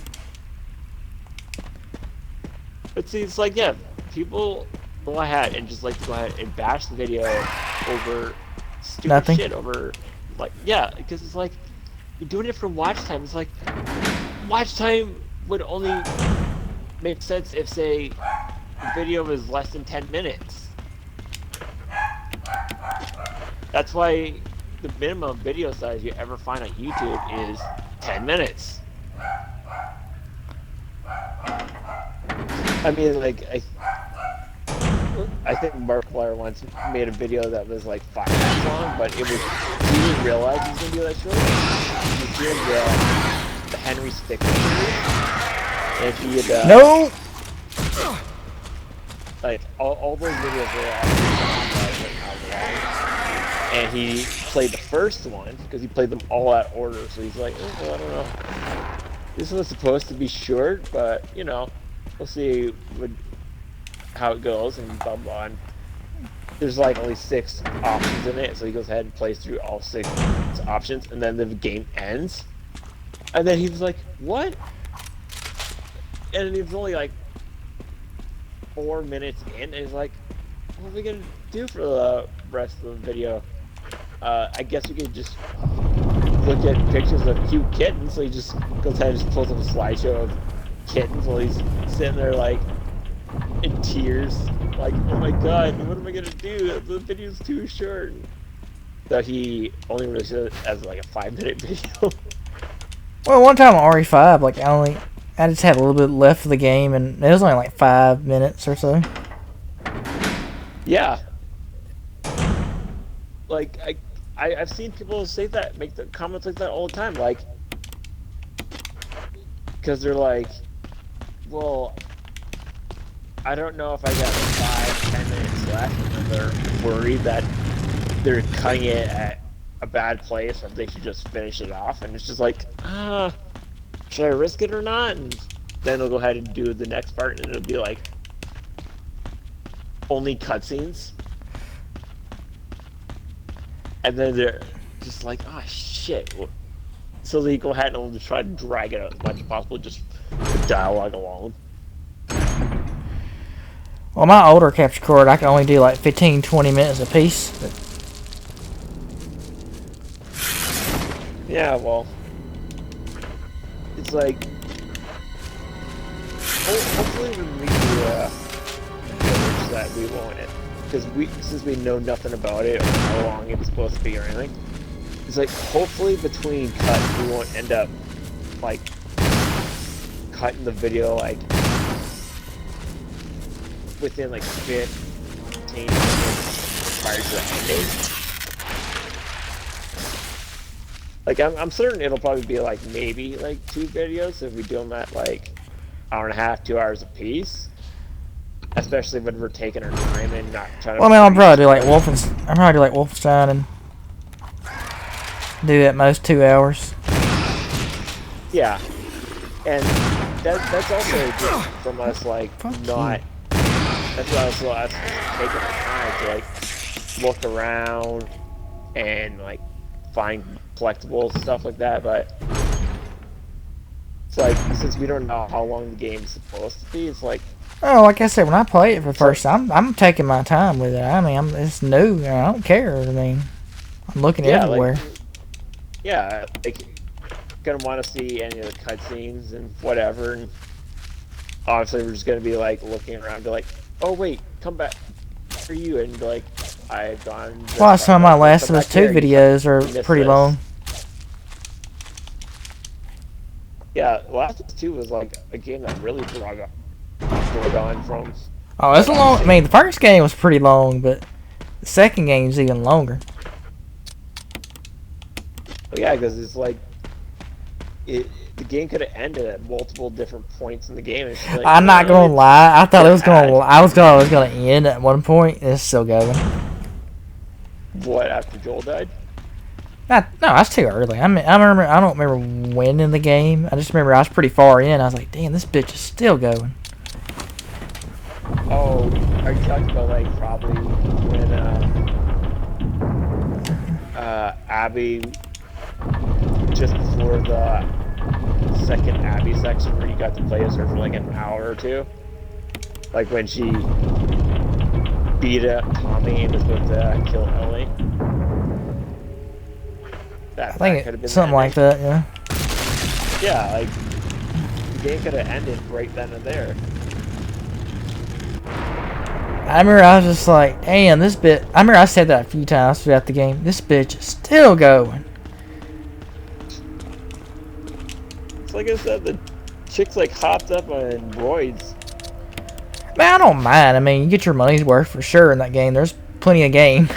But see, it's like, yeah, people go ahead and just like to go ahead and bash the video over stupid Nothing. shit, over like, yeah, because it's like you're doing it for watch time. It's like watch time would only make sense if, say, the video was less than 10 minutes. That's why the minimum video size you ever find on YouTube is 10 minutes. I mean, like, I think Markiplier once made a video that was like 5 minutes long, but it was, he didn't realize he was going to be that short. He did the Henry Stickler series, and he had, No. like, all those videos were actually like hour long. And he played the first one, because he played them all out of order, so he's like, oh, I don't know. This was supposed to be short, but, you know, we'll see how it goes, and blah, blah. And there's like only 6 options in it, so he goes ahead and plays through all 6 options, and then the game ends. And then he was like, what? And he was only like 4 minutes in, and he's like, what are we gonna do for the rest of the video? I guess we could just look at pictures of cute kittens. So he just goes ahead and just pulls up a slideshow of kittens while he's sitting there like in tears, like, oh my god, what am I gonna do? The video's too short. So he only released it as like a 5-minute video. Well, one time on RE5, like I just had a little bit left of the game, and it was only like 5 minutes or so. Yeah. Like I've seen people say that, make the comments like that all the time, like, because they're like, well, I don't know if I got 5-10 minutes left, and then they're worried that they're cutting it at a bad place, or they should just finish it off. And it's just like, should I risk it or not? And then they'll go ahead and do the next part, and it'll be like only cutscenes. And then they're just like, oh shit. So they go ahead and just try to drag it out as much as possible, just the dialogue alone. Well, my older capture card, I can only do like 15-20 minutes a piece. But yeah, well, it's like, hopefully when we do that we won't, because since we know nothing about it or how long it was supposed to be or anything, it's like, hopefully between cuts we won't end up like cutting the video like within like 15 minutes prior to the ending. Like, I'm certain it'll probably be like maybe like 2 videos if we do them at like 1.5 to 2 hours a piece. Especially when we're taking our time and not trying to. well, I mean, I'll probably do like Wolfenstein and do at most 2 hours. Yeah, and that's also just from us like not. That's also us taking our time to like look around and like find collectibles and stuff like that. But it's like, since we don't know how long the game is supposed to be, it's like. Oh, like I said, when I play it for the first time, I'm taking my time with it. I mean, it's new. I don't care. I mean, I'm looking everywhere. Like, yeah, like, gonna want to see any of the cutscenes and whatever. And obviously, we're just gonna be like looking around, be like, "Oh wait, come back for you," and be like, "I've gone." Well, some of my Last of Us 2 videos are pretty long. Yeah, Last of Us 2 was like a game that really drug on from. Oh, it's a long. I mean, the first game was pretty long, but the second game's even longer. Well, yeah, because it's like the game could have ended at multiple different points in the game. It's like, I'm not gonna lie. I thought it was gonna. I was gonna end at one point. It's still going. What, after Joel died? No, that's too early. I mean, I don't remember when in the game. I just remember I was pretty far in. I was like, damn, this bitch is still going. Oh, are you talking about like probably when Abby just before the second Abby section where you got to play as her for like an hour or two. Like when she beat up Tommy and was supposed to kill Ellie. I That think could have been something like that. Yeah. Yeah, like the game could have ended right then and there. I remember I was just like, damn, this bit. I remember I said that a few times throughout the game. This bitch is still going. It's like I said, the chick's like hopped up on roids. Man, I don't mind. I mean, you get your money's worth for sure in that game. There's plenty of game.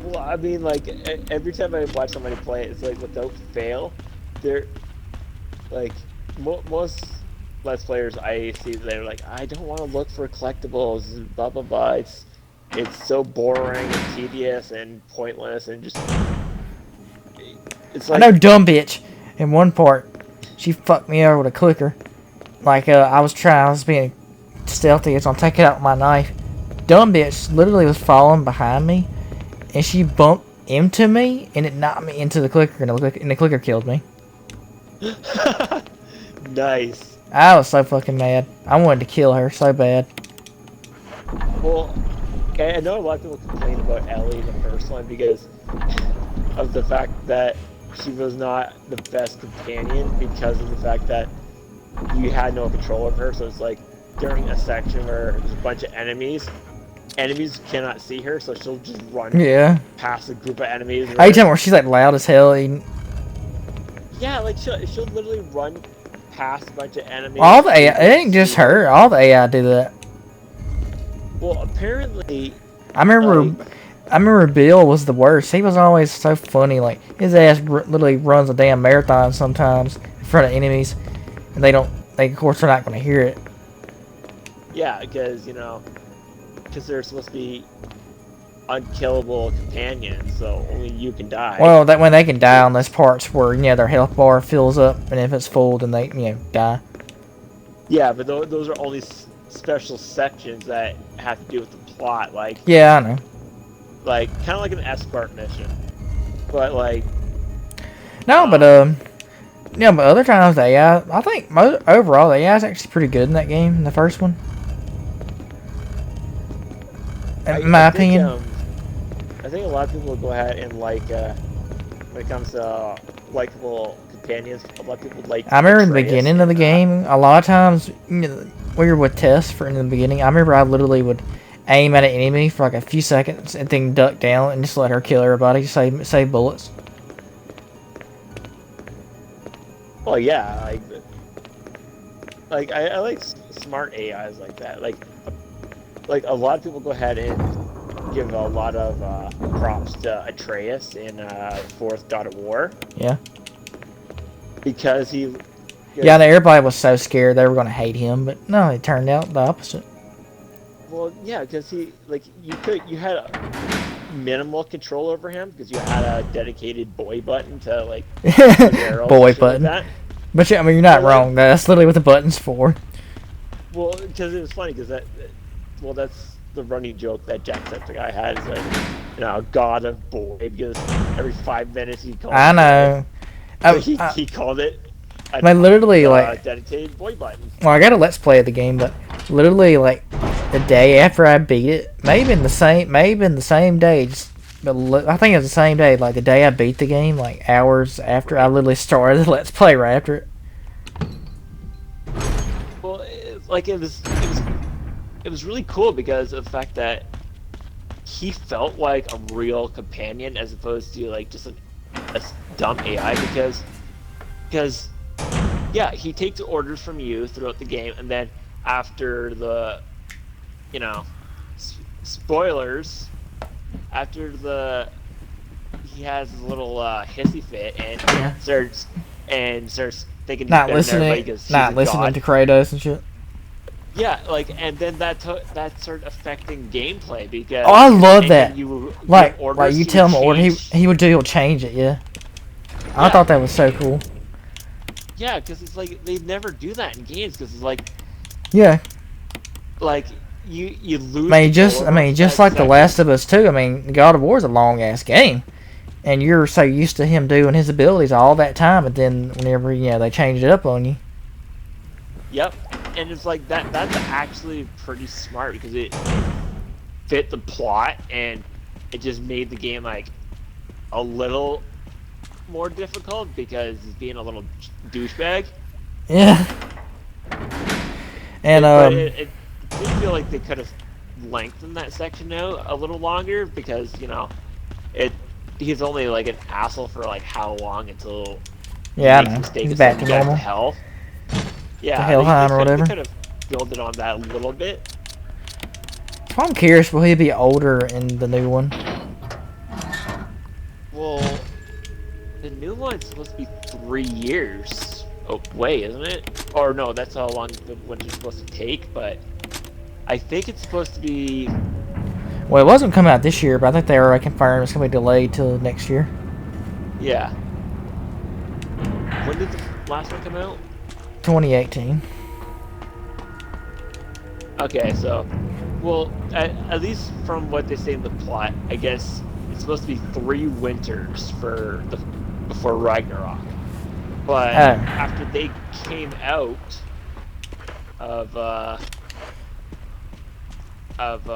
Well, I mean, like every time I watch somebody play it, it's like without fail, they're like most Let's Players I see. They're like, I don't want to look for collectibles, blah blah blah. It's so boring and tedious and pointless and just. It's I like know dumb bitch. In one part, she fucked me over with a clicker. Like I was being stealthy, so I'm taking out my knife. Dumb bitch literally was following behind me, and she bumped into me, and it knocked me into the clicker, and the clicker killed me. nice. I was so fucking mad. I wanted to kill her so bad. Well, I know a lot of people complain about Ellie in the first one because of the fact that she was not the best companion because of the fact that you had no control of her. So it's like during a section where there's a bunch of enemies cannot see her, so she'll just run past a group of enemies. Are you talking where she's like loud as hell? Yeah, like she'll literally run past a bunch of enemies. All the AI, it ain't just her. All the AI do that. Well, apparently, I remember Bill was the worst. He was always so funny. Like his ass literally runs a damn marathon sometimes in front of enemies, and they of course they're not going to hear it. Yeah, because they're supposed to be unkillable companions, so only you can die. Well, that when they can die on those parts where their health bar fills up, and if it's full, then they die. Yeah, but those are only special sections that have to do with the plot, like yeah, I know. Like kind of like an escort mission, but like no, but but other times the AI, I think overall the AI is actually pretty good in that game, in the first one. In my opinion. I think a lot of people will go ahead and like when it comes to likable companions, a lot of people like. I remember in the beginning of the game, a lot of times we were with Tess in the beginning. I remember I literally would aim at an enemy for like a few seconds and then duck down and just let her kill everybody, save bullets. Well, yeah, like I like smart AIs like that. Like a lot of people go ahead and give a lot of props to Atreus in fourth God of War. Yeah. Because he. Yeah, everybody was so scared they were going to hate him, but no, it turned out the opposite. Well, yeah, because you had a minimal control over him because you had a dedicated boy button to like boy button. Like but yeah, I mean you're not wrong. That's literally what the button's for. Well, because it was funny because that's the running joke that Jacksepticeye had is like God of Boy because every 5 minutes he called. I know. So he called it. Literally dedicated boy button. Well, I got a let's play of the game, but literally like the day after I beat it, maybe in the same day. But I think it was the same day. Like the day I beat the game, like hours after I literally started the let's play right after it. Well, it was really cool because of the fact that he felt like a real companion as opposed to like just a dumb AI because yeah, he takes orders from you throughout the game, and then after the spoilers, after he has a little hissy fit and starts thinking not listening to Kratos and shit. Yeah, and then that started affecting gameplay because. Oh, I love that. Like you tell him order, he'll change it. Yeah. I thought that was so cool. Yeah, because it's like they never do that in games because it's like. Yeah. Like you lose control I of mean, for just that like The second. Last of Us 2. I mean, God of War is a long ass game, and you're so used to him doing his abilities all that time, but then whenever they change it up on you, Yep, and it's like that. That's actually pretty smart because it fit the plot and it just made the game like a little more difficult because he's being a little douchebag. yeah. And But it did feel like they could have lengthened that section out a little longer because it he's only like an asshole for like how long until he yeah, I makes a know mistake he's and back sends to you guys to normal, hell. to Yeah, Helheim or they whatever. could have builded on that a little bit. So I'm curious, will he be older in the new one? Well, the new one's supposed to be 3 years away, isn't it? Or no, that's how long the winter's supposed to take. But I think it's supposed to be. Well, it wasn't coming out this year, but I think they already confirmed it's gonna be delayed till next year, Yeah. When did the last one come out? 2018. Okay, so, well, at least from what they say in the plot, I guess it's supposed to be 3 winters before Ragnarok. But Oh, after they came out of of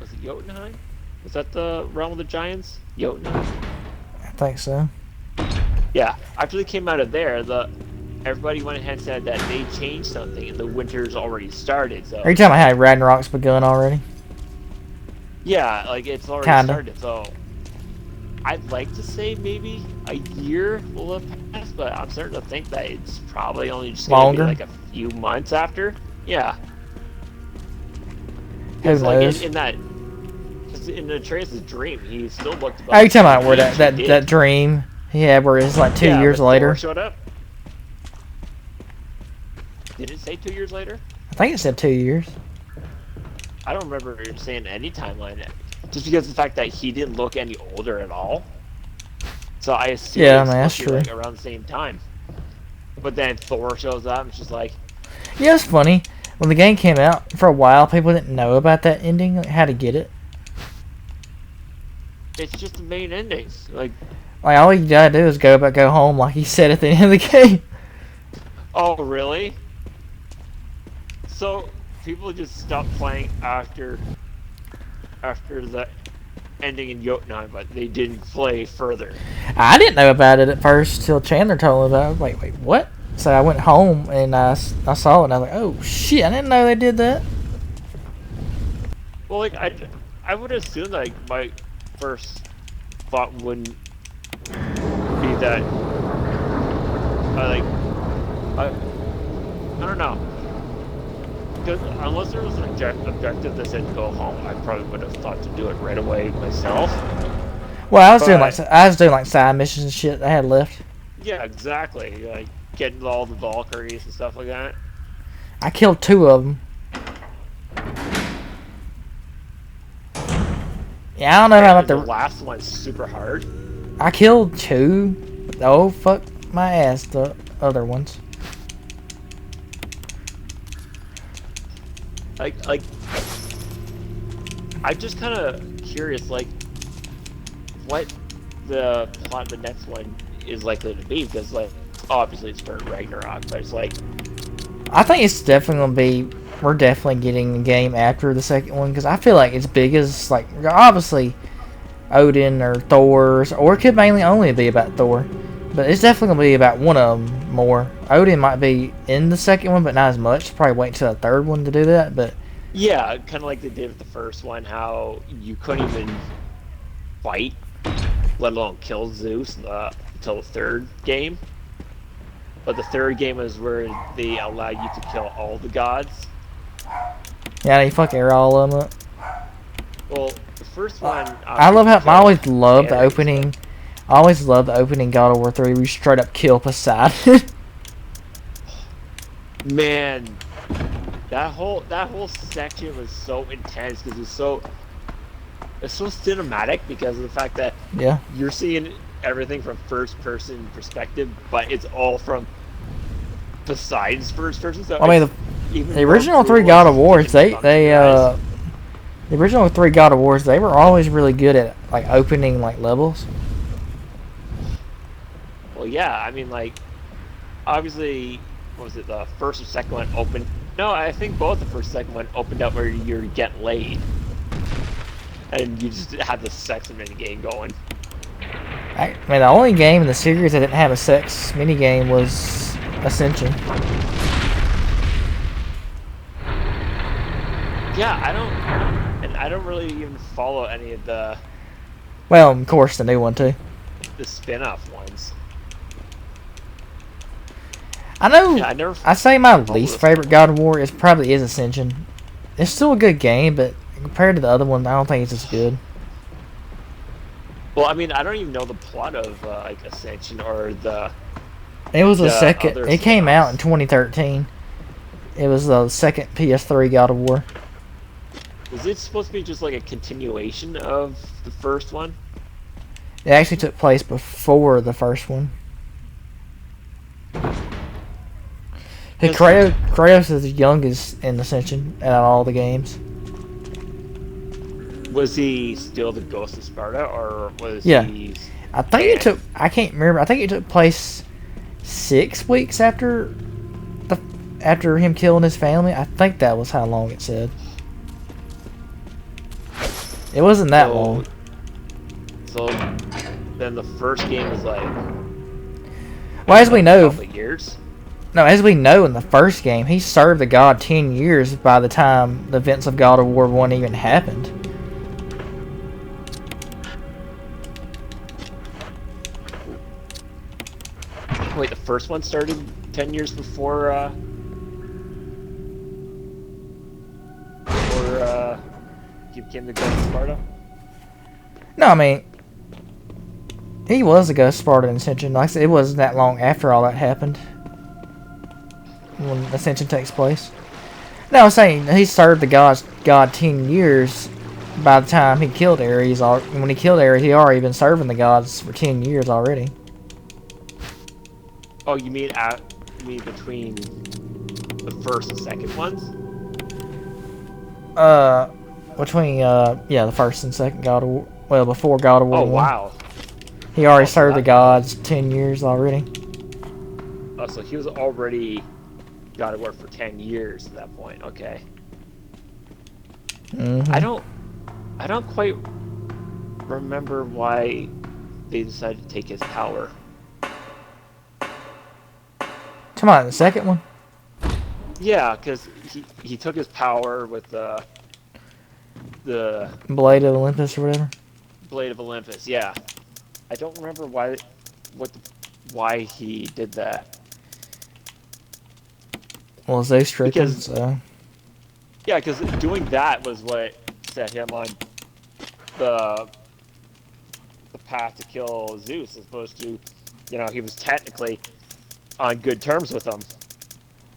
was it Jotunheim? Was that the realm of the giants? Jotunheim? I think so. Yeah. After they came out of there, the everybody went ahead and said that they changed something and the winter's already started. Are So you talking about how Ragnarok's begun already? yeah, like it's already Kinda. started. So I'd like to say maybe a year will have passed, but I'm starting to think that it's probably only just gonna be Longer? like a few months after. Yeah, Who because like knows? in that, cause in Atreus' dream, he still looked Are about you talking the about where age he that did. dream he had where it's like two Yeah, years when Thor later? showed up, did it say 2 years later? I think it said 2 years. I don't remember it saying any timeline. Just because of the fact that he didn't look any older at all. So I assumed it Yeah, I was mean that's supposed to be true. like around the same time. But then Thor shows up and it's just like, Yeah, it's funny. When the game came out, for a while, people didn't know about that ending, like how to get it. it's just the main endings. Like, Like all you gotta do is go home, like he said at the end of the game. oh really? So people just stopped playing after the ending in Jotunheim, but they didn't play further. I didn't know about it at first till Chandler told me about it. I was like, wait, what? So I went home and I saw it and I was like, oh shit, I didn't know they did that. Well, like I would assume like my first thought wouldn't be that like I I don't know. Because unless there was an objective that said go home, I probably would have thought to do it right away myself. Well, But I was doing like side missions and shit I had left. yeah, exactly. Like getting all the Valkyries and stuff like that. I killed two of them. Yeah, I don't know about Apparently, the the. last one's super hard. I killed two. Oh fuck my ass, the other ones. Like I'm just kind of curious, like what the plot of the next one is likely to be, because like obviously it's for Ragnarok, but it's like I think it's definitely gonna be. We're definitely getting a game after the second one because I feel like it's big as like obviously Odin or Thor, or it could mainly only be about Thor, but it's definitely gonna be about one of them more. Odin might be in the second one, but not as much. Probably wait until the third one to do that. But yeah, kind of like they did with the first one, how you couldn't even fight, let alone kill Zeus until the third game. But the third game is where they allow you to kill all the gods. yeah, you fucking air all of them up. Well, the first one, I you love can how I kill always love the Ares, but opening. I always love the opening God of War 3 where you straight up kill Poseidon. man, that whole section was so intense because it's so cinematic because of the fact that Yeah. you're seeing everything from first person perspective, but it's all from Poseidon's first person. So I mean, even The more original three brutal God of as Wars, getting bumped in your eyes. the original three God of Wars, they were always really good at like opening like levels. Well, yeah, I mean, like obviously, what was it, the first or second one opened? No, I think both the first and second one opened up where you're getting laid, and you just had the sex mini game going. I mean, the only game in the series that didn't have a sex mini game was Ascension. Yeah, I don't really even follow any of Well, of course, the new one too. the spin-off ones. I Yeah, know. I never I say my followed least the favorite spin-off. God of War is probably is Ascension. It's still a good game, but compared to the other one, I don't think it's as good. Well, I mean, I don't even know the plot of like Ascension or It was the the second. other It came out in spin-offs. 2013. It was the second PS3 God of War. Was it supposed to be just like a continuation of the first one? It actually took place before the first one. Hey, Because Kratos is the youngest in Ascension out of all the games. was he still the Ghost of Sparta, or was Yeah, he I think it banned? took. I can't remember. I think it took place 6 weeks the after him killing his family. I think that was how long it said. It wasn't that So, long. so then the first game was like Well, as we a know, couple of years. no, as we know in the first game, he served the god 10 years by the time the events of God of War 1 even happened. Wait, the first one started 10 years before he became the Ghost of Sparta. No, I mean, he was the ghost of Sparta in Ascension. Like I said, it wasn't that long after all that happened when Ascension takes place. No, I'm saying he served the god 10 years by the time he killed Ares. When he killed Ares, he already been serving the gods for 10 years already. Oh, you mean between the first and second ones? Uh, between the first and second God of War, well, before God of War Oh 1. wow. He already Oh, so served the that gods 10 years already. oh, so he was already God of War for 10 years at that point. Okay. Hmm. I don't quite remember why they decided to take his power. Come on, the second one? Yeah, because he took his power with the Blade of Olympus or whatever. Blade of Olympus. Yeah, I don't remember what, the, why he did that. Well, Zeus tricked him, Because so. yeah, because doing that was what set him on the the path to kill Zeus, as opposed to, he was technically on good terms with him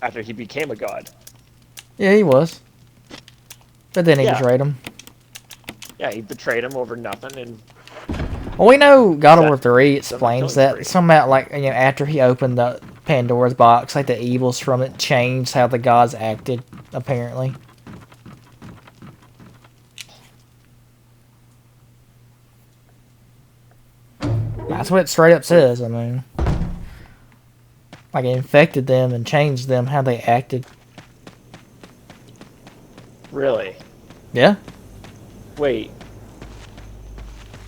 after he became a god. Yeah, he was. But then he Yeah, betrayed him. yeah, he betrayed him over nothing and Well, we know God of War set 3 them on explains killing that. spree. Somehow, like, after he opened the Pandora's box, like, the evils from it changed how the gods acted, apparently. That's what it straight up says, I mean. Like, it infected them and changed them, how they acted. Really? Yeah? Wait,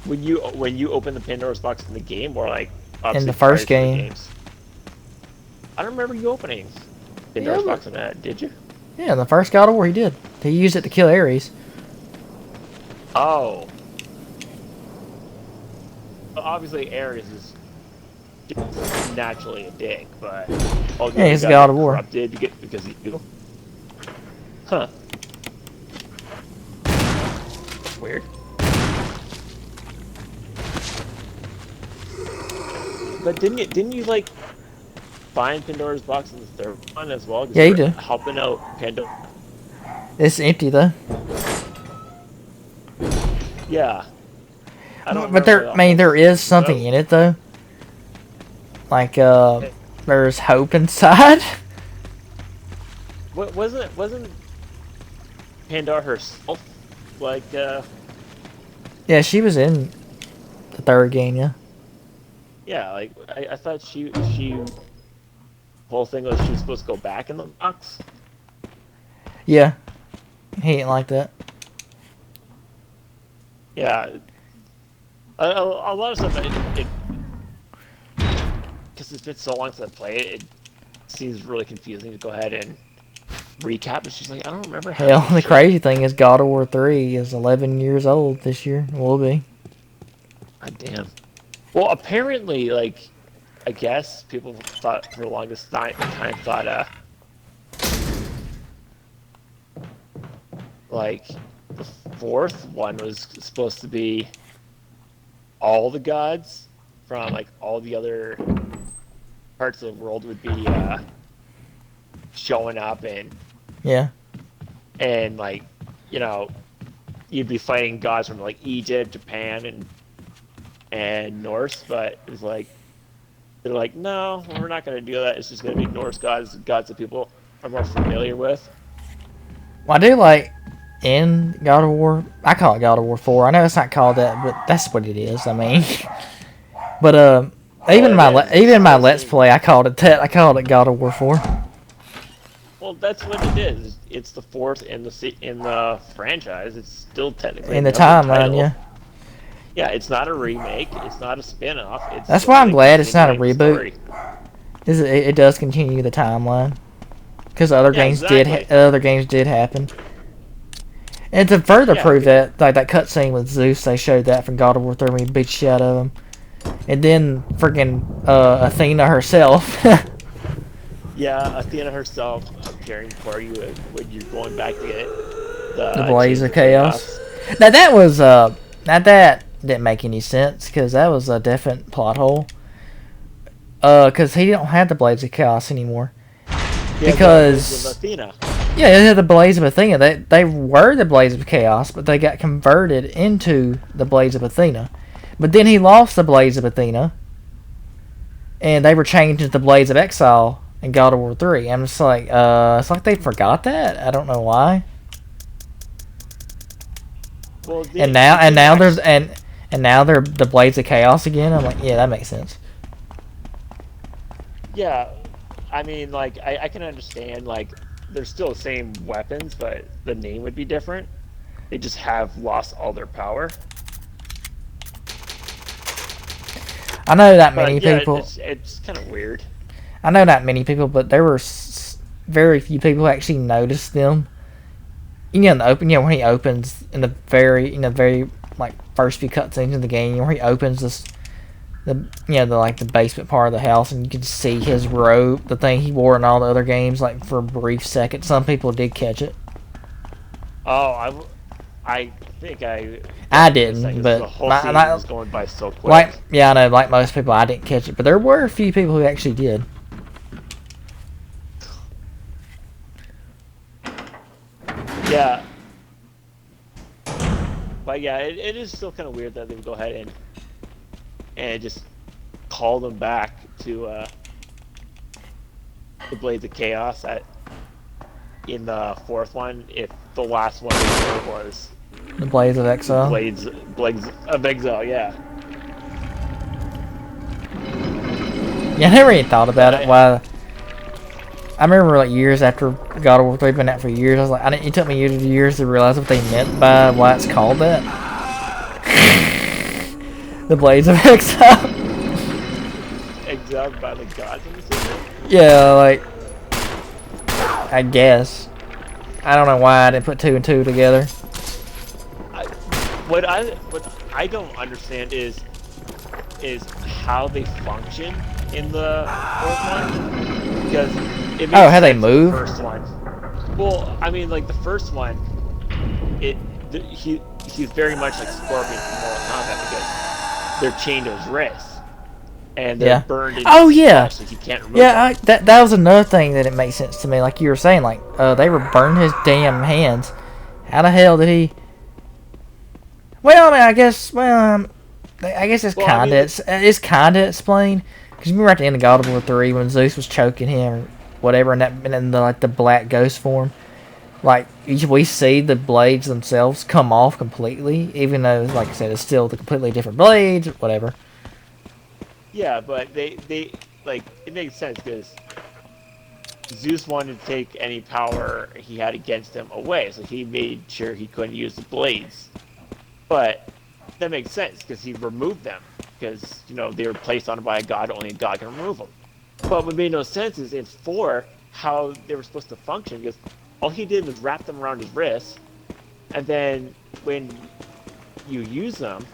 when you open the Pandora's box in the game, or like In obviously the prior first to the game. games? I don't remember you opening Yeah, Pandora's box in that, did you? yeah, in the first God of War, he did. He used it to kill Ares. Oh, well, obviously Ares is naturally a dick, but the Yeah, other he's the guy God got of War. corrupted because he, huh? That's weird. But didn't you like find Pandora's box in the third one as well? Because Yeah, you he were did. helping out Pandora. It's empty, though. Yeah, I don't But remember there, the I mean, whole. there is something Oh, in it, though. Like, there's hope inside. wasn't Pandora herself like Yeah, she was in the third game. Yeah. yeah, like I thought she whole thing was she was supposed to go back in the box. Yeah. He ain't like that. Yeah, a lot of stuff it because it's been so long since I played it, it seems really confusing to go ahead and recap. And she's like, I don't remember half Hell, this the shit. crazy thing is God of War 3 is 11 years old this year. Will be. God damn. Well, apparently, like, I guess people thought for the longest time thought, like, the fourth one was supposed to be all the gods from like all the other parts of the world would be showing up Yeah. and like you know you'd be fighting gods from like Egypt, Japan, and Norse, but it was like they're like, no, we're not going to do that. It's just going to be Norse gods that people are more familiar with. Well, I do like in God of War. I call it God of War 4. I know it's not called that, but that's what it is. I mean, but Well, it is. It's even my still the Let's same. Play, I called it that. I called it God of War 4 Well, that's what it is. It's the fourth in the franchise. It's still technically in the another timeline. title. Yeah. Yeah, it's not a remake. It's not a spin-off. It's That's why I'm simply glad it's not a continuing the reboot. story. It does continue the timeline because other Yeah, games exactly. did happen. And to further Yeah, prove that, like that cutscene with Zeus, they showed that from God of War 3 when he beat the shit out of him. And then freaking Athena herself. yeah. Athena herself appearing for you when you're going back to get The the Blaze Chains of of Chaos. Chaos. Now that was now that didn't make any sense because that was a definite plot hole. Because he don't have the Blaze of Chaos anymore. Yeah, the Blaze of Because Athena. yeah, they had the Blaze of Athena. They were the Blaze of Chaos, but they got converted into the Blaze of Athena. But then he lost the Blaze of Athena, and they were changed into the Blaze of Exile in God of War 3. I'm just like, it's like they forgot that. I don't know why. Well, And he didn't now there's actually. and now they're the Blades of Chaos again. I'm like, yeah, that makes sense. Yeah, I mean, like I can understand like they're still the same weapons, but the name would be different. They just have lost all their power. I know that But many yeah, people. it's kind of weird. I know not many people, but there were very few people who actually noticed them. You know, in the open, when he opens in the very like first few cutscenes in the game, where he opens the like the basement part of the house, and you can see his robe, the thing he wore in all the other games, like for a brief second. Some people did catch it. Oh, I think I I definitely missed that didn't, because but the whole season was going by so quick. I know, like most people, I didn't catch it, but there were a few people who actually did. Yeah, but yeah, it is still kind of weird that they would go ahead and just call them back to the Blades of Chaos in the fourth one. If the last one was The Blaze of Exile. Blades of Exile, yeah. Yeah, I never even thought And about it. I Why? I remember like years after God of War 3 been out for years, I was like, I didn't. It took me years to realize what they meant by why it's called that. The Blades of Exile. exiled by the gods in the system. Yeah, like I guess. I don't know why I didn't put two and two together. I, what I don't understand is how they function in the fourth one because it Oh, makes how they sense in the move? first one. Well, I mean, like the first one, it he's very much like Scorpion from Mortal Kombat because they're chained to his wrists and they're Yeah. burned into Oh his yeah. flesh, so he can't remove Yeah, them. that was another thing that it makes sense to me. Like you were saying, like they were burning his damn hands. How the hell did he? Well, I mean, I guess. I guess Well, I mean, it's kinda explained. Because you remember at the end of God of War 3 when Zeus was choking him, whatever, and then the, like the black ghost form. Like we see the blades themselves come off completely, even though, like I said, it's still the completely different blades, whatever. Yeah, but they like it makes sense because Zeus wanted to take any power he had against him away, so he made sure he couldn't use the blades. But that makes sense because he removed them because they were placed on him by a god. Only a god can remove them. But what made no sense is in 4 how they were supposed to function because all he did was wrap them around his wrist, and then when you use them,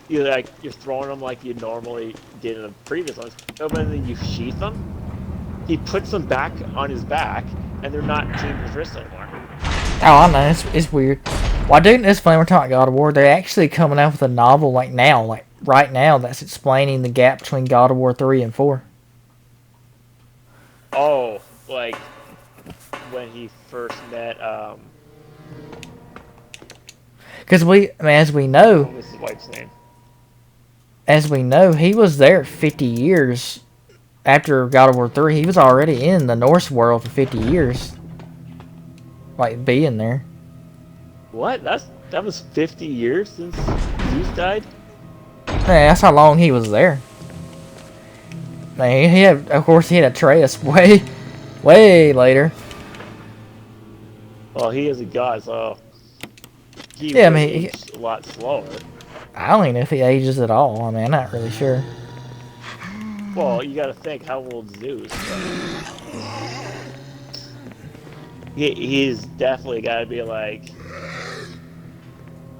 you're throwing them like you normally did in the previous ones. But when you sheath them, he puts them back on his back, and they're not chained to his wrist anymore. Oh, I know, it's weird. Well, dude, it's funny we're talking God of War. They're actually coming out with a novel like now, like right now, that's explaining the gap between God of War 3 and 4. Oh, like when he first met Because as we know, what was his wife's name? he was there 50 years after God of War 3. He was already in the Norse world for 50 years. Like, being there. What? That was 50 years since Zeus died? Yeah, that's how long he was there. Man, he had, of course, he had Atreus way, way later. Well, he is a god, so he Yeah, I would mean, age a lot slower. I don't even know if he ages at all. I mean, I'm not really sure. Well, you gotta think, how old Zeus? He's definitely gotta be like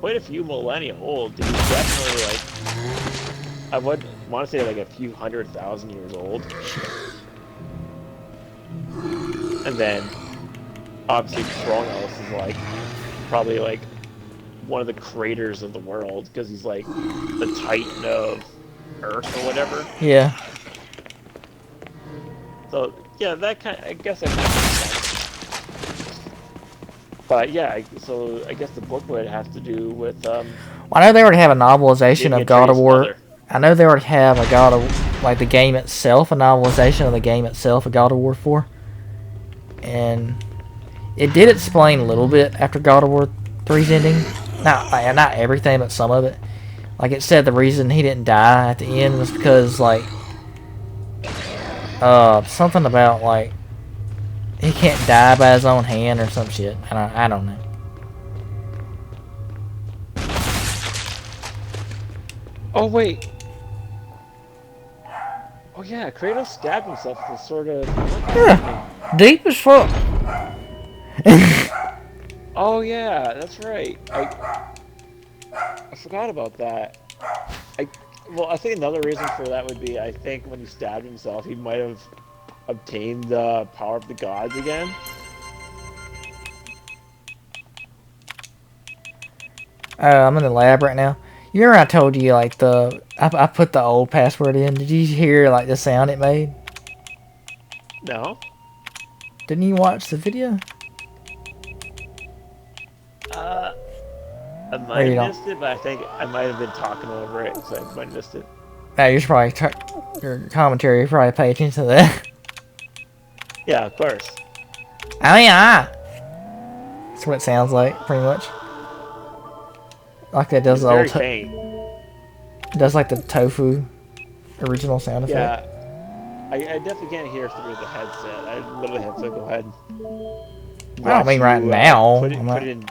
quite a few millennia old. He's definitely like, I would want to say like a few 100,000 years old. And then obviously Kronos is like probably like one of the creators of the world because he's like the titan of Earth or whatever. Yeah. So yeah, I guess that kind of makes sense. But yeah, so I guess the book would have to do with Well, I know they already have a novelization maybe of God of Atreus' War. mother. I know they already have a God of, like, the game itself, a novelization of the game itself, of God of War 4. And it did explain a little bit after God of War 3's ending. Not everything, but some of it. Like, it said the reason he didn't die at the end was because, like, something about, like, he can't die by his own hand or some shit. I don't know. Oh wait. Oh yeah, Kratos stabbed himself with a sort of. Yeah, deep as fuck. Oh yeah, that's right. I forgot about that. I well, I think another reason for that would be I think when he stabbed himself, he might have obtained the power of the gods again. I'm in the lab right now. You remember I told you, like, I put the old password in. Did you hear, like, the sound it made? No. Didn't you watch the video? Uh, I Or might you have don't? missed it, but I think I might have been talking over it, so I might have missed it. No, you're probably your commentary. You probably pay attention to that. Yeah, of course. Oh yeah, that's what it sounds like, pretty much. Like that does It's the old, very faint. does like the tofu original sound effect. Yeah, I definitely can't hear through the headset. I literally have to go ahead and I don't watch mean right you now. put I'm it not. in.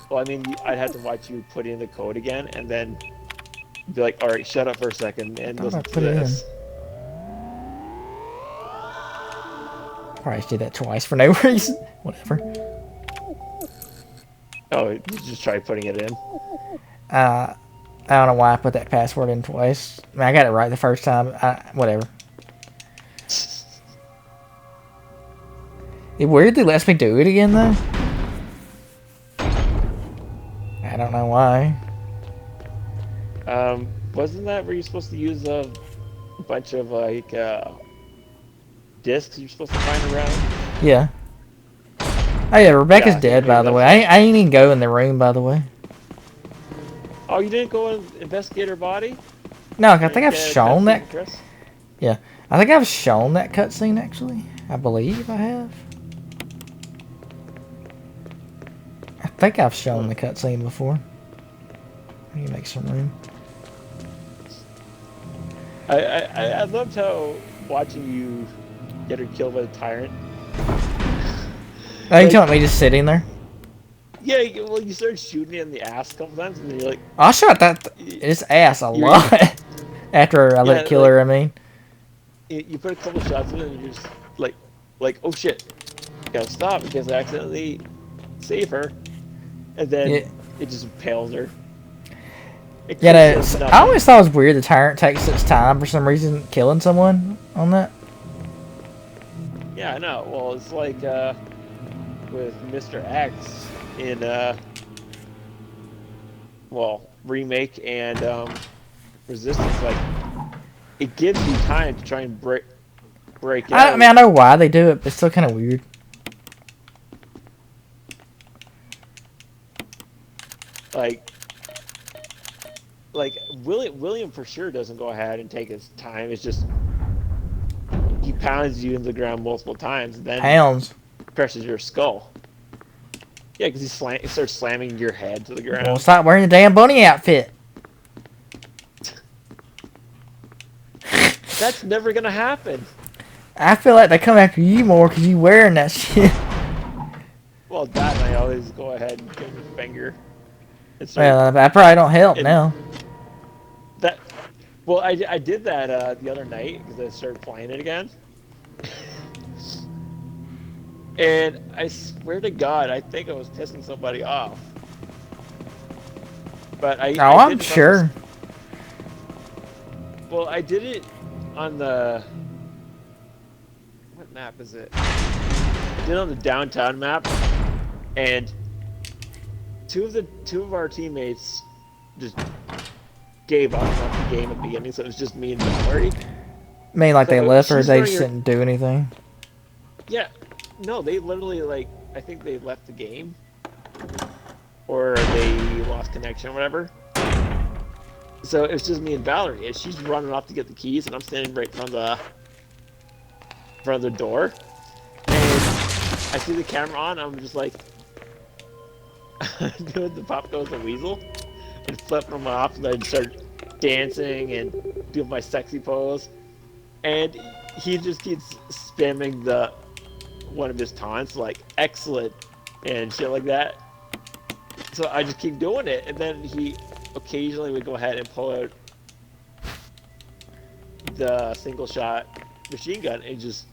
Well, I mean, I'd have to watch you put in the code again, and then be like, "All right, shut up for a second and I thought I listen to put it in. this." Probably did that twice for no reason. Whatever. Oh, you just try putting it in. I don't know why I put that password in twice. I mean, I got it right the first time. Whatever. It weirdly lets me do it again though. I don't know why. Wasn't that where you're supposed to use a bunch of like discs you're supposed to find around? Yeah. Oh yeah, Rebecca's Yeah, I think dead, by maybe the that's way. it. I ain't even go in the room, by the way. Oh, you didn't go and investigate her body? No, I think And I've get shown tested that. and Chris? Yeah, I think I've shown that cutscene actually. I believe I have. I think I've shown Huh. the cutscene before. Let me make some room. I loved how watching you get her killed by the tyrant. Oh, you Like, telling me just sitting there? yeah, well, you start shooting it in the ass a couple times, and then you're like, I shot that his ass a you're lot after I let it yeah, kill her. I mean, you put a couple shots in it, and you're just oh shit, gotta stop because I accidentally save her, and yeah, then it just impales her. It yeah. Chris No, does I always nothing. thought it was weird the tyrant takes its time for some reason killing someone on that. Yeah, I know. Well, it's like with Mr. X in remake and Resistance. Like it gives you time to try and break I out. mean, I know why they do it, but it's still kind of weird. Like William for sure doesn't go ahead and take his time. It's just he pounds you into the ground multiple times, and then Pounds. crushes your skull. Yeah, because he starts slamming your head to the Well, ground. stop wearing the damn bunny outfit. That's never gonna happen. I feel like they come after you more because you wearing that shit. Well, that and I always go ahead and give him a finger and start Well, I probably don't help and now. that. Well, I did that the other night because I started playing it again, and I swear to God, I think I was pissing somebody off. But Oh, I did I'm it in front of this. sure. Well, I did it on the what map is it? I did it on the downtown map, and two of our teammates just gave up on the game at the beginning, so it was just me and Valerie. I mean, like they So left or she's they running just her. didn't do anything. Yeah, no, they literally I think they left the game or they lost connection or whatever. So it's just me and Valerie, and she's running off to get the keys, and I'm standing right front of the door, and I see the camera on. I'm just like doing the Pop Goes the Weasel and flipping them off, and then start dancing and doing my sexy pose, and he just keeps spamming the one of his taunts like excellent and shit like that. So I just keep doing it, and then he occasionally would go ahead and pull out the single shot machine gun and just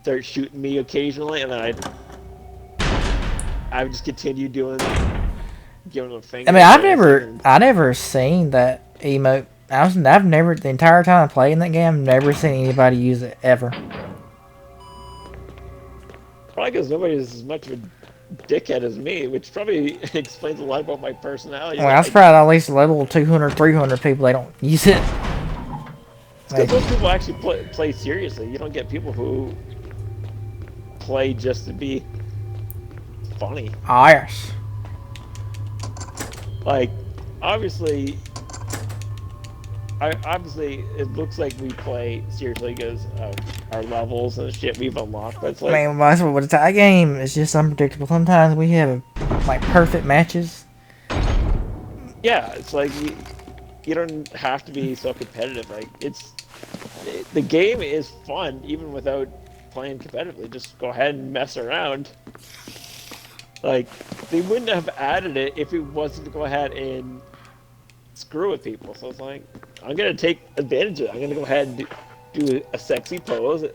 start shooting me occasionally, and then I would just continue doing giving him a I finger mean, and dancing and I never seen that emote. I've never the entire time I'm playing that game. I've never seen anybody use it ever. probably because nobody's as much of a dickhead as me, which probably explains a lot about my personality. Well, Like I was probably at least level 200, 300 people. They don't use it. it's because Like, those people actually play seriously. You don't get people who play just to be funny. yes. Like obviously obviously it looks like we play seriously because of our levels and shit we've unlocked, but it's I like mean, that's what a tie game is just unpredictable. Sometimes we have like perfect matches. yeah, it's like you don't have to be so competitive. Like the game is fun even without playing competitively. Just go ahead and mess around. Like they wouldn't have added it if it wasn't to go ahead and screw with people. So it's like I'm gonna take advantage of it. I'm gonna go ahead and do a sexy pose,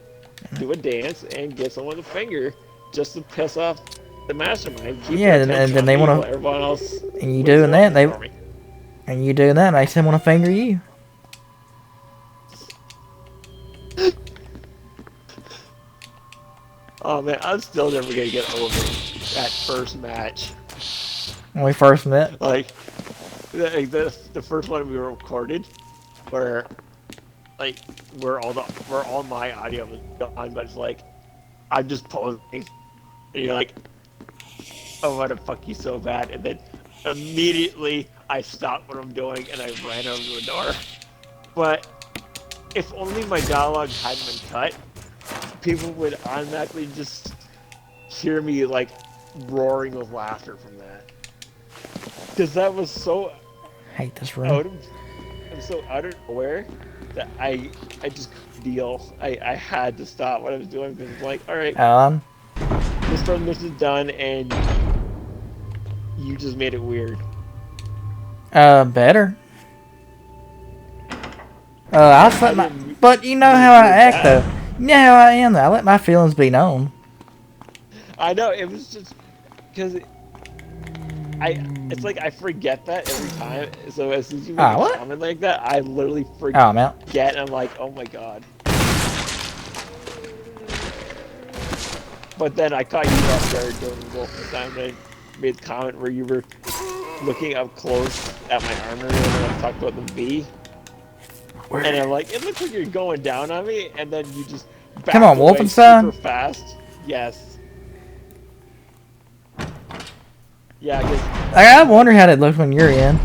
do a dance, and give someone a finger just to piss off the mastermind, keep Yeah, their and attention then on they me while want everyone else to, and you wins the doing that, levels they for me. and you doing that makes them want to finger you. Oh man, I'm still never gonna get over that first match. When we first met, Like the first one we recorded, where like where all my audio was gone, but it's like I'm just posing, and you're like, I want to fuck you so bad, and then immediately I stopped what I'm doing and I ran over the door. But if only my dialogue hadn't been cut, people would automatically just hear me like roaring with laughter from that. Because that was so Hate this room. out of, I'm so out of nowhere that I just couldn't deal. I had to stop what I was doing because it's like, all right, Alan. this first mission's done, and you just made it weird. Better. I just let I my. didn't But you know mean how to I do it act though. bad. You know how I am though. I let my feelings be known. I know it was just because it's like I forget that every time. So as soon as you make Ah, a what? comment like that, I literally Oh, I'm out. forget. I'm like, oh my god. But then I caught you off guard during the time that I made the comment where you were looking up close at my armor when I talked about the V. And I'm like, it looks like you're going down on me, and then you just Come on, backed away super Wolfenstein. fast. Yes. Yeah, because I it's like, wonder how that looked when you're in.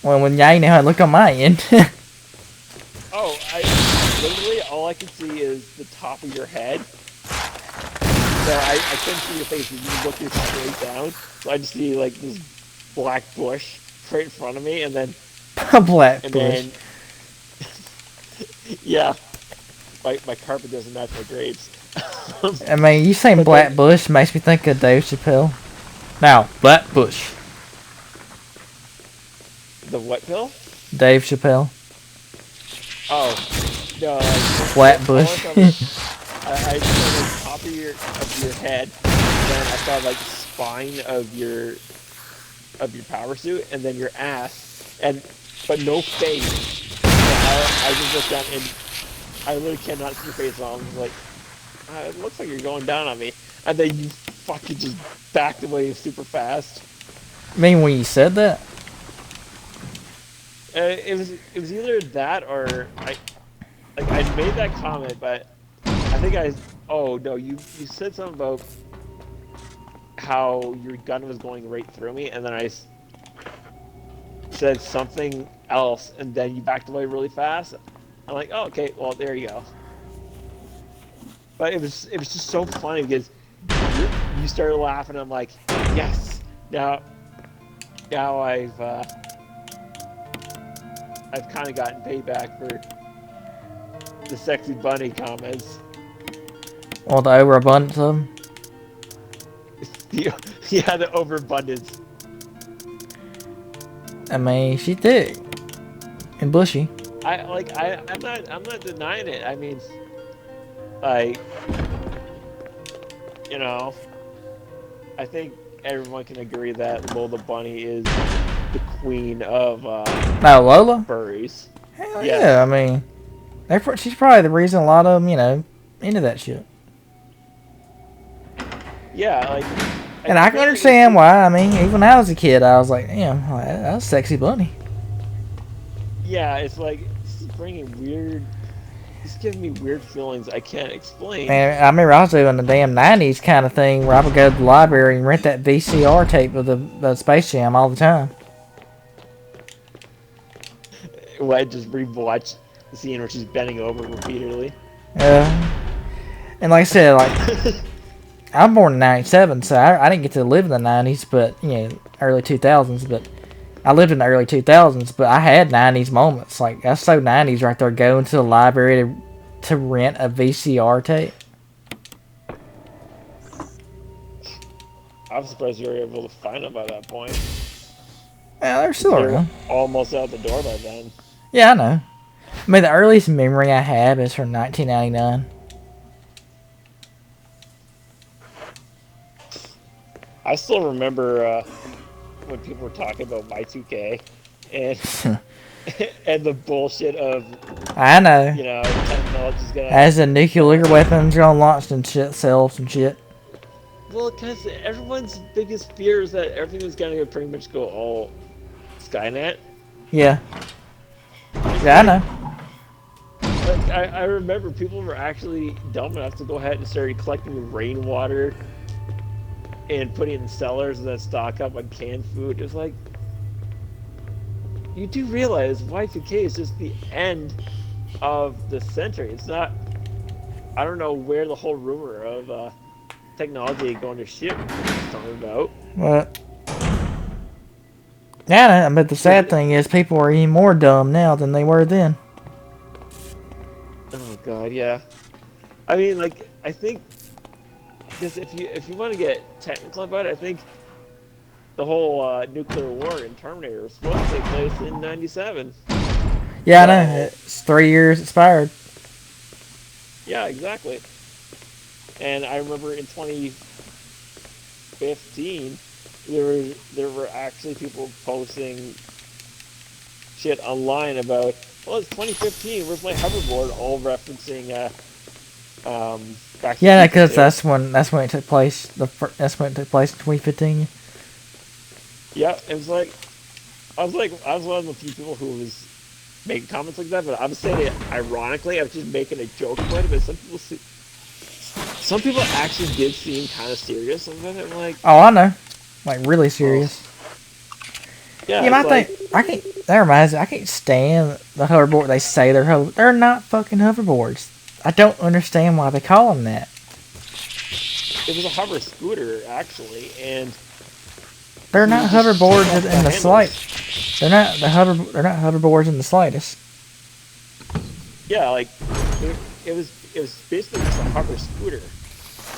When I know how it looked on my end. oh, I literally all I can see is the top of your head. So I couldn't see your face. You were looking straight down. So I just see like this black bush right in front of me, A black and bush. then yeah, my carpet doesn't match my drapes. I mean, you saying But black then bush makes me think of Dave Chappelle. Now, black bush. the what pill? Dave Chappelle. Oh no, Black all I bush. saw was I saw the top of your head, and then I saw like the spine of your power suit, and then your ass, and but no face. So I just looked down, and I literally cannot see your face. And I'm like, it looks like you're going down on me, and then you fucking just backed away super fast. I mean, when you said that, It was either that or I made that comment, but I think I oh no you said something about how your gun was going right through me, and then said something else, and then you backed away really fast. I'm like, oh, okay, well, there you go. But it was just so funny because you started laughing. I'm like, yes. Now I've kind of gotten payback for the sexy bunny comments. or the overabundance of them. Yeah, the overabundance. I mean, she thick and bushy. I'm not denying it. I mean, like, you know, I think everyone can agree that Lola Bunny is the queen of Now, Lola? furries. Hell yeah, I Yes. mean, she's probably the reason a lot of them, into that shit. Yeah, like And I can apparently it's understand like why. I mean, even when I was a kid, I was like, damn, that's a sexy bunny. yeah, it's like this is bringing weird. It's giving me weird feelings I can't explain. And I remember I was doing the damn 90s kind of thing where I would go to the library and rent that VCR tape of the Space Jam all the time. Well, I just rewatched the scene where she's bending over repeatedly. Yeah. And like I said, like, I'm born in 97, so I didn't get to live in the 90s, but, early 2000s, but I lived in the early 2000s, but I had 90s moments. Like, that's so 90s right there, going to the library to rent a VCR tape. I'm surprised you were able to find them by that point. Yeah, they're still They're around. almost out the door by then. Yeah, I know. I mean, the earliest memory I have is from 1999. I still remember when people were talking about Y2K and and the bullshit of I know. technology's gonna. As the nuclear weapons are launched and shit, selves and shit. Well, because everyone's biggest fear is that everything is gonna pretty much go all Skynet. Yeah. It's Yeah, I know. I remember people were actually dumb enough to go ahead and start collecting rainwater and putting it in cellars and then stock up on canned food. It's like, you do realize Y2K is just the end of the century. It's not. I don't know where the whole rumor of technology going to shit is talking about. But yeah, but the Because sad thing is people are even more dumb now than they were then. oh god, yeah. I mean, like I think because if you want to get technical about it, I think the whole nuclear war in Terminator was supposed to take place in '97. Yeah, I know. So It's 3 years expired. yeah, exactly. And I remember in 2015, there were actually people posting shit online about, well, it's 2015. Where's my hoverboard? All referencing Back to the Yeah, Future because 2. that's when it took place. That's when it took place in 2015. Yeah, it was like I was one of the few people who was making comments like that, but I'm saying it ironically. I was just making a joke about it, but some people actually did seem kind of serious about it. I'm like, Oh, I know. Like really oh, serious. yeah, Yeah, it's my thing. like I can't. That reminds me. I can't stand the hoverboard. They say they're not fucking hoverboards. I don't understand why they call them that. it was a hover scooter actually, and They're you not just shake hoverboards off the in the slight. handles. They're not hoverboards in the slightest. Yeah, like it was basically just a hover scooter.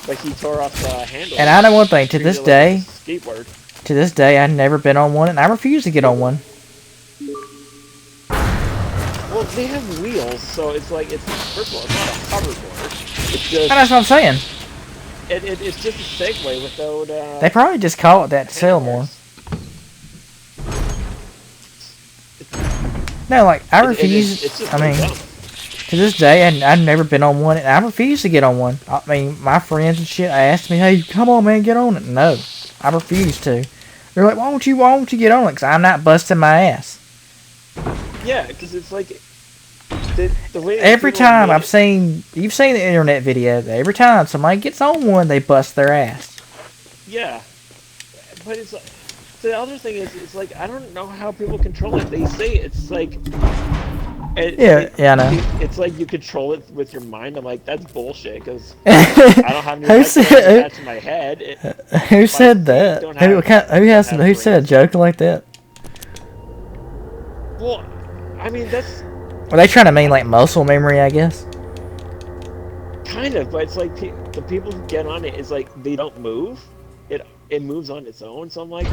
Like he tore off the And handles I know and one thing. treated it like a skateboard. To this day, I've never been on one, and I refuse to get on one. Well, they have wheels, so it's like it's first of all, it's not a hoverboard. It's And that's just what I'm saying. it's just a Segway without They probably just call it that to sell more. handlebars. No, like I It's refuse. just I so mean, dumb. to this day, I've never been on one, and I refuse to get on one. I mean, my friends and shit asked me, "Hey, come on, man, get on it." No, I refuse to. They're like, why won't you get on it?" Because I'm not busting my ass. Yeah, because it's like the way that Every people have time made it. you've seen the internet video. Every time somebody gets on one, they bust their ass. Yeah, but it's like the other thing is it's like I don't know how people control it. They say it's like Yeah, I know. it's like you control it with your mind. I'm like that's bullshit because I don't have any who electrodes said attached to my head. who My said feet that? Who said a brains. joke like that? Well, I mean that's Were they trying to mean like muscle memory? I guess. kind of, but it's like the people who get on it is like they don't move. It moves on its own. So I'm like,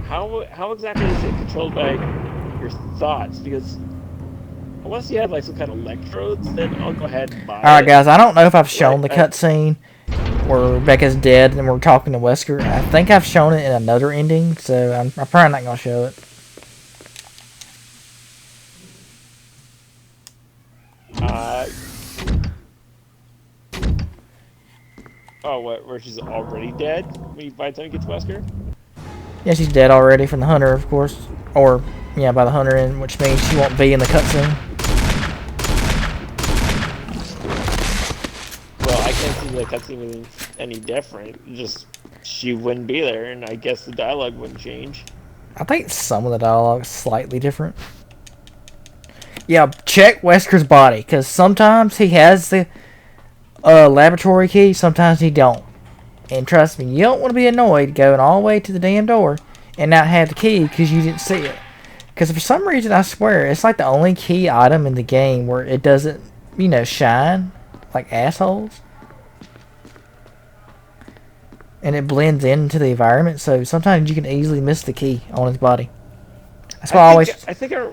how exactly is it controlled by your thoughts? Because unless you have like some kind of electrodes, then I'll go ahead and buy All right, it. guys. I don't know if I've shown Like the cutscene where Rebecca's dead and we're talking to Wesker. I think I've shown it in another ending, so I'm probably not gonna show it. uh oh, what? Where she's already dead by the time you get to Wesker? Yeah, she's dead already from the hunter, of course, or yeah, by the hunter, in which means she won't be in the cutscene. Well, I can't see the cutscene being any different. Just she wouldn't be there, and I guess the dialogue wouldn't change. I think some of the dialogue is slightly different. Yeah, check Wesker's body, because sometimes he has the laboratory key, sometimes he don't. And trust me, you don't want to be annoyed going all the way to the damn door and not have the key because you didn't see it. Because for some reason, I swear, it's like the only key item in the game where it doesn't, shine like assholes. And it blends into the environment, so sometimes you can easily miss the key on his body. That's why I always... I think I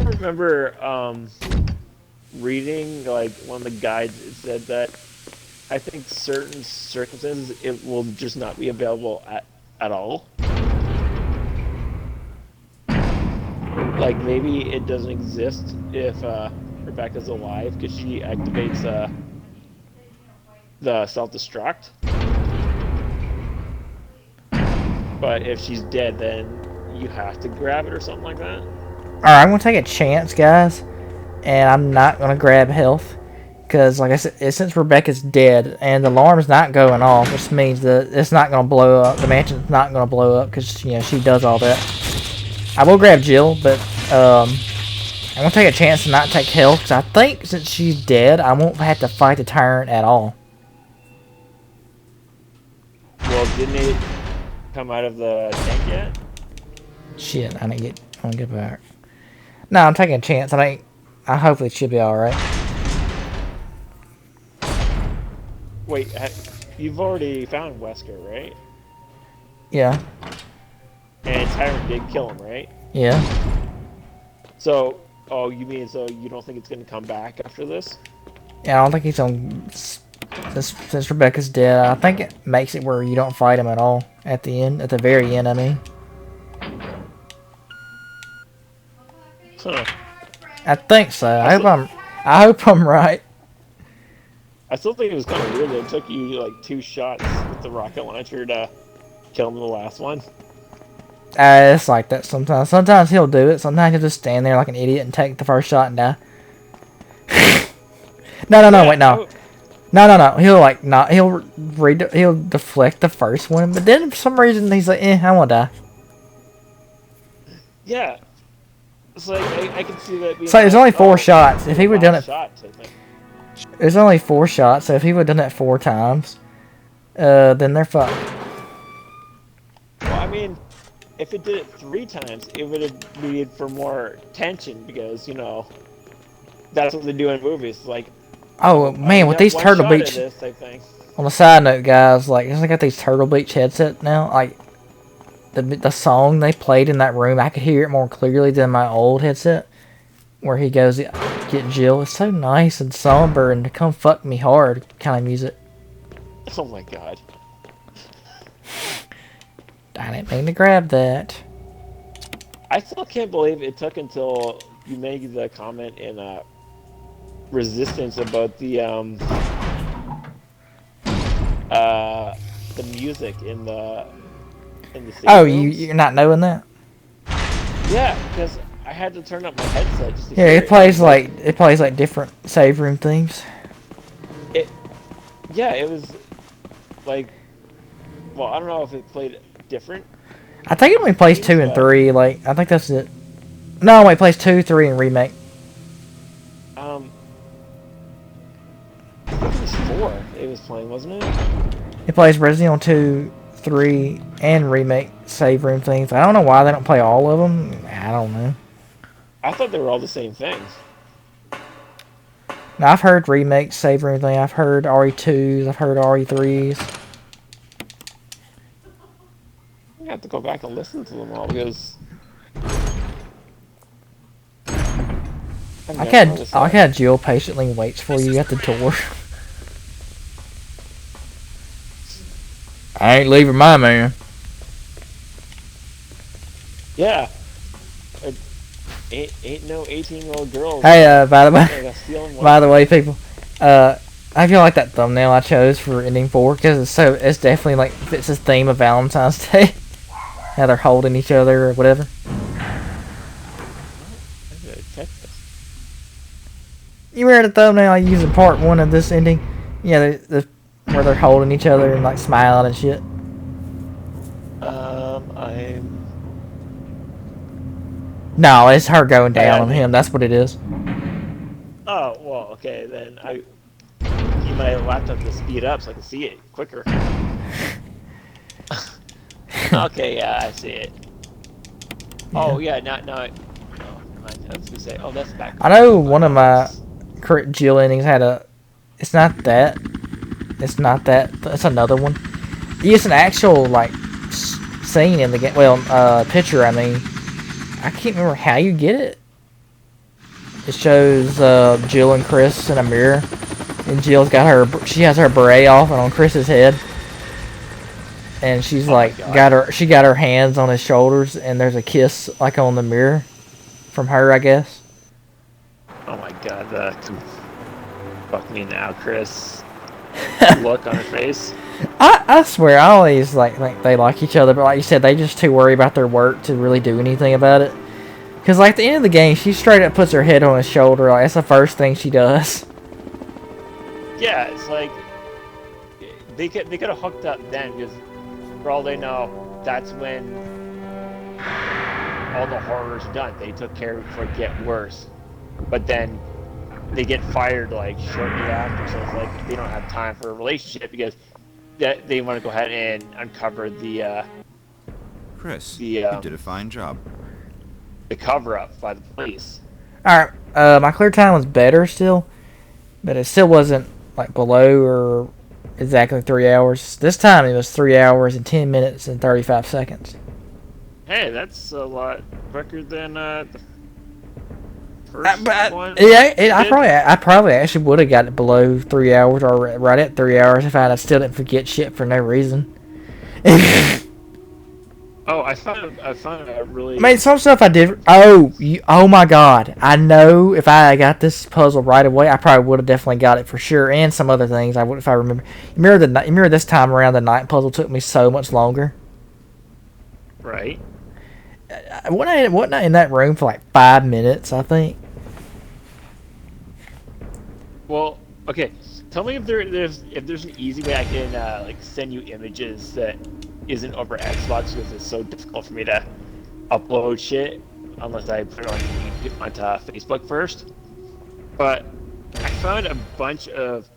remember reading like one of the guides. It said that I think certain circumstances it will just not be available at all. Like maybe it doesn't exist if Rebecca's alive because she activates the self-destruct. But if she's dead, then you have to grab it or something like that. Alright, I'm going to take a chance, guys. And I'm not going to grab health. Because, like I said, since Rebecca's dead and the alarm's not going off, which means that it's not going to blow up. The mansion's not going to blow up because, she does all that. I will grab Jill, but I'm gonna take a chance to not take health, because I think since she's dead, I won't have to fight the tyrant at all. Well, didn't it come out of the tank yet? Shit, I don't get back. No, I'm taking a chance. I hopefully she'll be alright. Wait, you've already found Wesker, right? Yeah, And Tyrant did kill him, right? yeah. So, oh, you mean so you don't think it's gonna come back after this? Yeah, I don't think he's on. Since Rebecca's dead, I think it makes it where you don't fight him at all at the end. At the very end, I mean. Huh. I think so. I still, I hope I'm right. I still think it was kind of weird that it took you like 2 shots with the rocket launcher to kill him the last one. It's like that sometimes. Sometimes he'll do it. Sometimes he'll just stand there like an idiot and take the first shot and die. No, Yeah, wait, no. No. He'll like not. He'll deflect the first one, but then for some reason he's like, I want to die. yeah. It's like I can see that being. So there's like, only 4 oh, shots. If he would have done it, shot type thing. there's only 4 shots. So if he would have done that 4 times, then they're fucked. Well, I mean, if it did it 3 times, it would have needed for more tension because that's what they do in movies. Like, Oh man, with got these one Turtle shot at Beach. this type thing. On a side note, guys, like, I got these Turtle Beach headset now. Like, the song they played in that room, I could hear it more clearly than my old headset. Where he goes, get Jill. It's so nice and somber and come fuck me hard kind of music. Oh my god. I didn't mean to grab that. I still can't believe it took until you made the comment in Resistance about the music in the save Oh, rooms. you're not knowing that? Yeah, because I had to turn up my headset just to Yeah, hear it plays like different save room themes. Yeah, it was like, well, I don't know if it played different. I think it only plays 2 and 3. Like, I think that's it. No, it plays 2, 3, and remake. I think it was 4 it was playing, wasn't it? It plays Resident Evil 2, 3, and remake save room things. I don't know why they don't play all of them. I don't know. I thought they were all the same things. Now, I've heard remakes save room thing. I've heard RE2s. I've heard RE3s. I have to go back and listen to them all because I had Jill patiently waits for you at the door. I ain't leaving my man. Yeah. Ain't no 18-year-old girl. Hey, by By the way, people, I feel like that thumbnail I chose for ending 4 because it's definitely like fits the theme of Valentine's Day. How they're holding each other or whatever. You remember the thumbnail I used in part 1 of this ending? Yeah, where they're holding each other and like smiling and shit. I'm. No, it's her going down on him. That's what it is. Oh well, okay then. I need my laptop to speed up so I can see it quicker. Okay, yeah, I see it. Yeah. Oh yeah, now. Oh, never mind. I was gonna say, oh, that's back. I know one of my Jill endings had a. It's not that. It's not that. It's another one. It's an actual like scene in the game. Well, picture. I mean, I can't remember how you get it. It shows Jill and Chris in a mirror, and Jill's got her. She has her beret off and on Chris's head, and she's she got her hands on his shoulders, and there's a kiss like on the mirror from her, I guess. Oh my god, fuck me now, Chris. Look on her face. I swear, I always like they like each other, but like you said, they just too worried about their work to really do anything about it. Cause like at the end of the game, she straight up puts her head on his shoulder. Like that's the first thing she does. Yeah, it's like they could have hooked up then, because for all they know, that's when all the horror's done. They took care of it before it get worse. but then they get fired like shortly after. So it's like they don't have time for a relationship because they want to go ahead and uncover Chris, the you did a fine job. the cover up by the police. All right, my clear time was better still, but it still wasn't like below or exactly 3 hours. This time it was 3 hours and 10 minutes and 35 seconds. Hey, that's a lot quicker than the first But one yeah, you did. I probably actually would have got it below 3 hours or right at 3 hours if I still didn't forget shit for no reason. I Oh, I found a really mean, some stuff I did. Oh my god! I know if I got this puzzle right away, I probably would have definitely got it for sure, and some other things I would if I remember. You remember this time around the night puzzle took me so much longer. right. Wasn't I in that room for like 5 minutes? I think. Well, okay. Tell me if there's an easy way I can like send you images that isn't over Xbox because it's so difficult for me to upload shit unless I put it on onto Facebook first. But I found a bunch of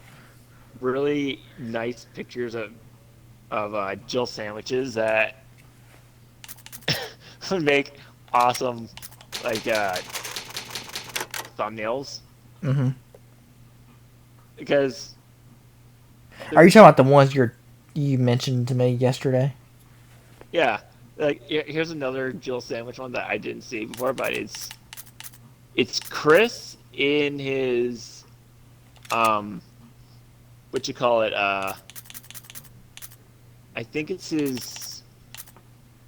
really nice pictures of Jill sandwiches that would make awesome like thumbnails Hmm. because Are you there's talking about the ones you mentioned to me yesterday? yeah, like here's another Jill sandwich one that I didn't see before, but it's Chris in his um what you call it, I think it's his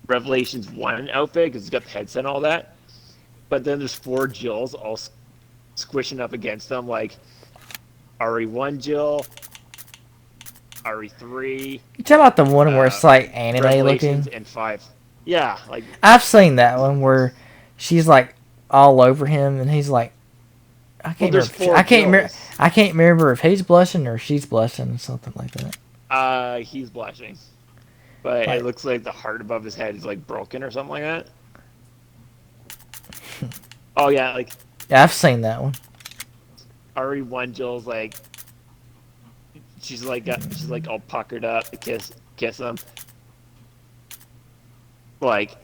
Revelations 1 outfit because he's got the headset and all that. But then there's four Jills all squishing up against them, like RE1 Jill, RE3, You talking about the one where uh, it's like anime Revelations, looking? and 5. Yeah, like I've seen that one where she's like all over him, and he's like, I well, can't there's remember. four Jills. I can't remember if he's blushing or she's blushing, something like that. He's blushing, but it Like, looks like the heart above his head is like broken or something like that. Oh yeah, like yeah, I've seen that one. RE1 Jill's like she's like all puckered up to kiss him. Like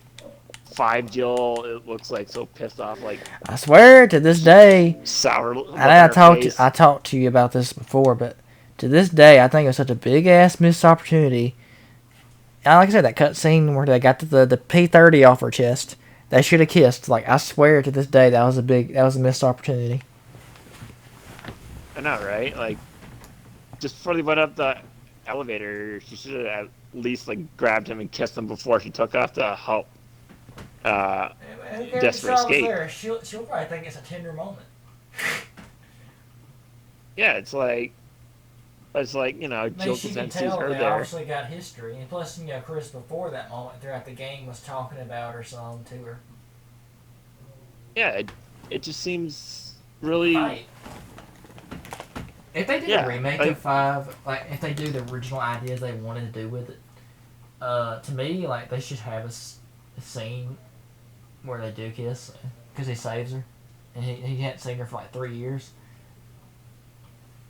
5 Jill, it looks like so pissed off, like I swear to this day, sour look I on know her face. I talked to you about this before, but to this day, I think it was such a big ass missed opportunity. And like I said, that cut scene where they got the P30 off her chest, they should have kissed. Like I swear to this day, that was a missed opportunity. I know, right? Like just before they went up the elevator, she should have at least like grabbed him and kissed him before she took off to help uh Desperate Escape. She'll probably think it's a tender moment. Yeah, it's like, I mean, Jill she can Consent sees tell her they there. obviously got history, and plus, Chris before that moment throughout the game was talking about her song to her. Yeah, it just seems really Right. If they did a yeah, remake like of Five, like if they do the original ideas they wanted to do with it, to me, like they should have a scene where they do kiss because he saves her, and he hadn't seen her for like 3 years.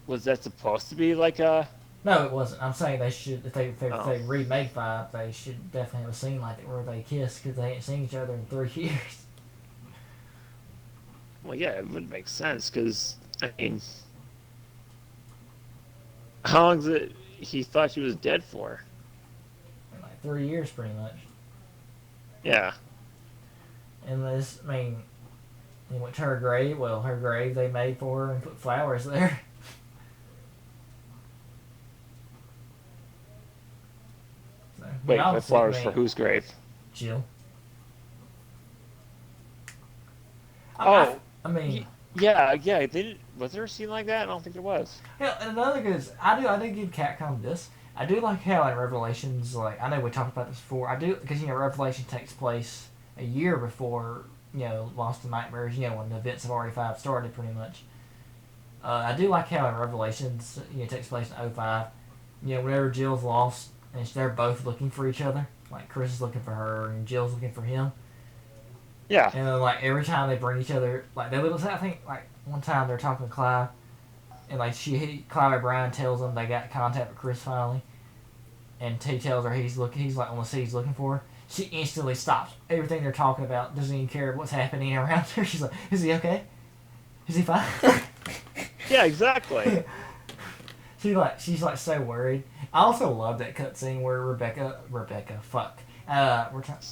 was that supposed to be like a No, it wasn't. I'm saying they should if oh they remake Five, they should definitely have a scene like that where they kiss because they ain't seen each other in 3 years. well yeah, it would make sense because I mean how long is it he thought she was dead for? In like 3 years, pretty much. Yeah. And this, I mean, he went to her grave. Well, her grave they made for her and put flowers there. So, Wait, put obviously, I flowers for mean, whose grave? Jill. Oh, I mean, yeah, yeah. They did, was there a scene like that? I don't think there was. hell, and another good is I do give Capcom this. I do like how in Revelations, like I know we talked about this before. I do because Revelation takes place a year before Lost in Nightmares. When the events of RE5 started, pretty much. I do like how in Revelations, it takes place in '05. Whenever Jill's lost and they're both looking for each other, like Chris is looking for her and Jill's looking for him. Yeah. And then like every time they bring each other, like they little, I think like one time they're talking to Clive, and like Clive O'Brien tells them they got contact with Chris finally, and he tells her he's like on the seat he's looking for. She instantly stops everything they're talking about. Doesn't even care what's happening around her. She's like, "Is he okay? Is he fine?" Yeah, exactly. She's like so worried. I also love that cutscene where fuck. We're talking.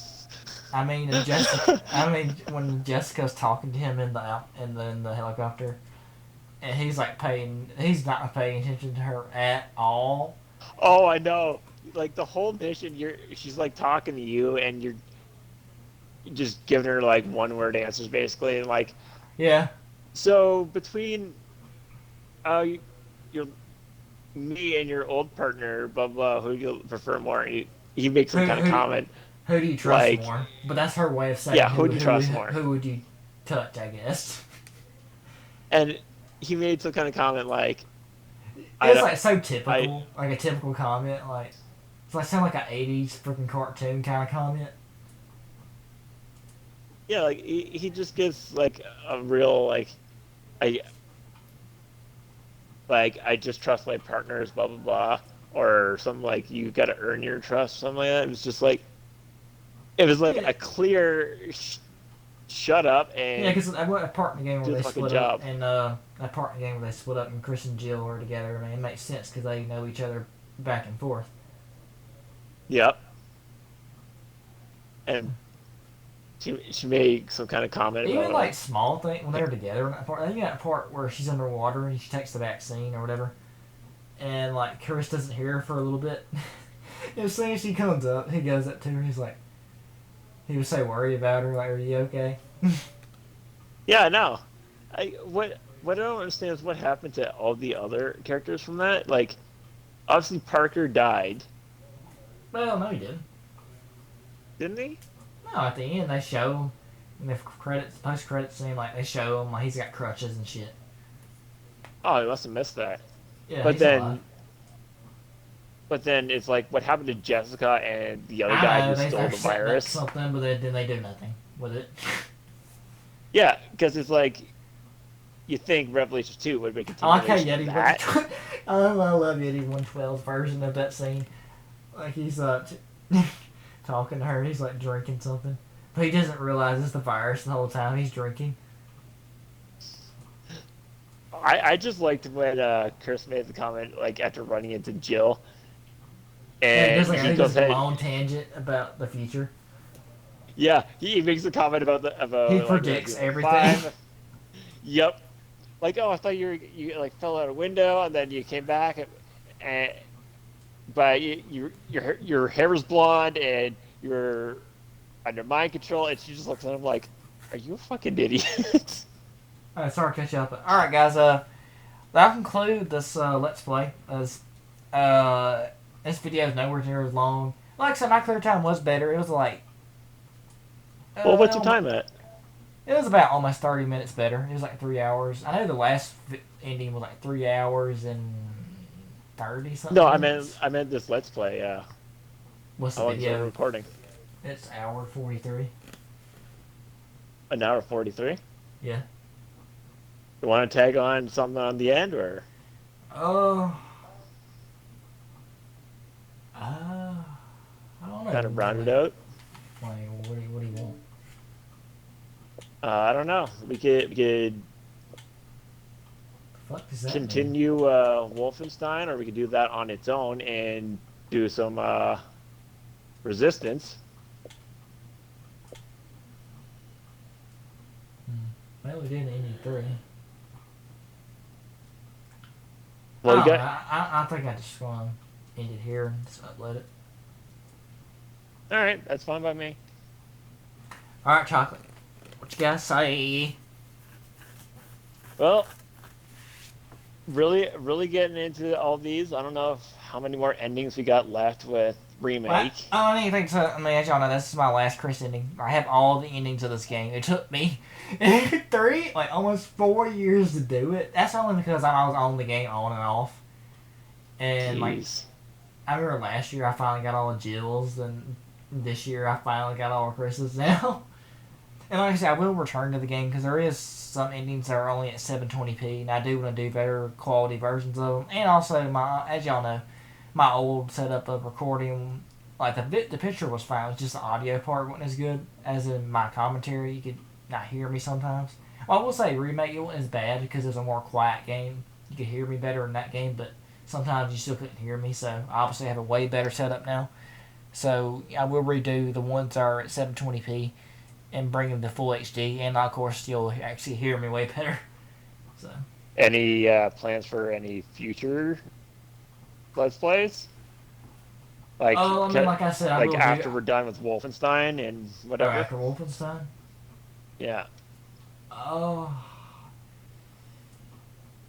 I mean, and Jessica. I mean, when Jessica's talking to him in the helicopter, and he's not paying attention to her at all. Oh, I know. Like the whole mission, she's like talking to you, and you're just giving her like one word answers basically, and like Yeah. so between uh your me and your old partner, blah blah, who do you prefer more? He makes some Who kind of who comment who do you trust like, more? But that's her way of saying yeah, who do you trust more? who would you touch? I guess. And he made some kind of comment like, I It's don't, like so I typical, like a typical comment. Like it's like sound like an '80s freaking cartoon kind of comment. yeah, like he just gives like a real I I just trust my partners, blah blah blah, or something like you got to earn your trust, something like that. It was just like it was like Yeah, a clear shut up yeah, and because I went a part in the game where do the they fucking split up, job. and that part in the game where they split up, and Chris and Jill are together. I mean, it makes sense because they know each other back and forth. Yep. And she made some kind of comment Even about like small thing when they're together in that part. Even that part where she's underwater and she takes the vaccine or whatever, and like Chris doesn't hear her for a little bit. As soon as she comes up, he goes up to her. He's like, he was so worried about her. Like, are you okay? yeah, no. What I don't understand is what happened to all the other characters from that. Like obviously Parker died, Well, no, he didn't. didn't he? No, at the end they show him in the post credits scene. Like they show him like he's got crutches and shit. Oh, I must have missed that. Yeah, But he's alive. then but then it's like what happened to Jessica and the other I guy know who they're stole the setting up virus? something, but then they do nothing with it. Yeah, because it's like you think Revelation 2 would be a I like how continuation of Yeti that. I love Yeti 112's version of that scene. Like he's talking to her, he's like drinking something, but he doesn't realize it's the virus the whole time he's drinking. I just liked when Chris made the comment like after running into Jill Yeah, and he he does goes like a ahead. long tangent about the future. Yeah, he makes a comment about the He about like predicts everything. fine. Yep. Like, oh, I thought you like fell out a window and then you came back and but your hair was blonde and you're under mind control, and she just looks at him like, "Are you a fucking idiot?" Alright, sorry to catch you up. Alright, guys, that'll conclude this Let's Play. As this video is nowhere near as long. Like I said, my clear time was better. It was like Well, what's your uh, time at? it was about almost 30 minutes better. It was like 3 hours. I know the last ending was like 3 hours and 30 No, something minutes. I meant this Let's Play. What's the How long is it video? recording? It's hour 43. An hour 43. Yeah. You want to tag on something on the end, or Uh, uh, I don't kind know of round it really. out? Like, what do you want? I don't know. We could The fuck does that mean? continue Wolfenstein, or we could do that on its own and do some resistance. Well, we did Ending 3. I Well, you don't know. got I think I just want to end it here and just upload it. all right. That's fine by me. Alright, Chocolate. What you guys say? Well, really getting into all these. I don't know how many more endings we got left with Well, remake. I don't even think so. I mean, as y'all know, this is my last Chris ending. I have all the endings of this game. It took me almost 4 years to do it. That's only because I was on the game on and off. And, like, Jeez. I remember last year I finally got all the Jills, and this year I finally got all the Chris's now. And like I said, I will return to the game because there is some endings that are only at 720p, and I do want to do better quality versions of them. And also, as y'all know, my old setup of recording, like the picture was fine, it was just the audio part wasn't as good as in my commentary. You could not hear me sometimes. Well, I will say remake it wasn't as bad because it was a more quiet game. You could hear me better in that game, but sometimes you still couldn't hear me. So I obviously have a way better setup now. So I will redo the ones that are at 720p and bring them to full HD, and of course you'll actually hear me way better. So, Any plans for any future Let's Plays? I mean, like I said, I Like will do. after we're done with Wolfenstein and Oh, whatever. after Wolfenstein. Yeah. Oh,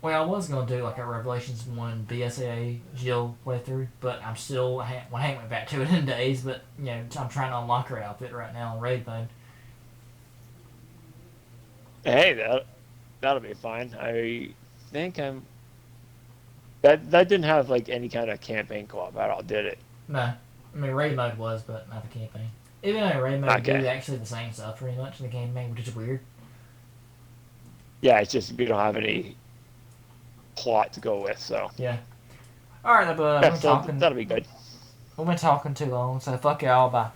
well, I was gonna do like a Revelations 1 BSAA Jill playthrough, but I'm still I haven't went back to it in days. But I'm trying to unlock her outfit right now in raid mode. Hey, that'll be fine. I think I'm that didn't have like any kind of campaign co-op at all, did it? No, I mean raid mode was, but not the campaign. Even though raid mode Okay. do actually the same stuff pretty much in the campaign, which is weird. Yeah, it's just we don't have any plot to go with, so Yeah. All right, but yeah, so that'll be good. we've been talking too long, so fuck y'all. Bye.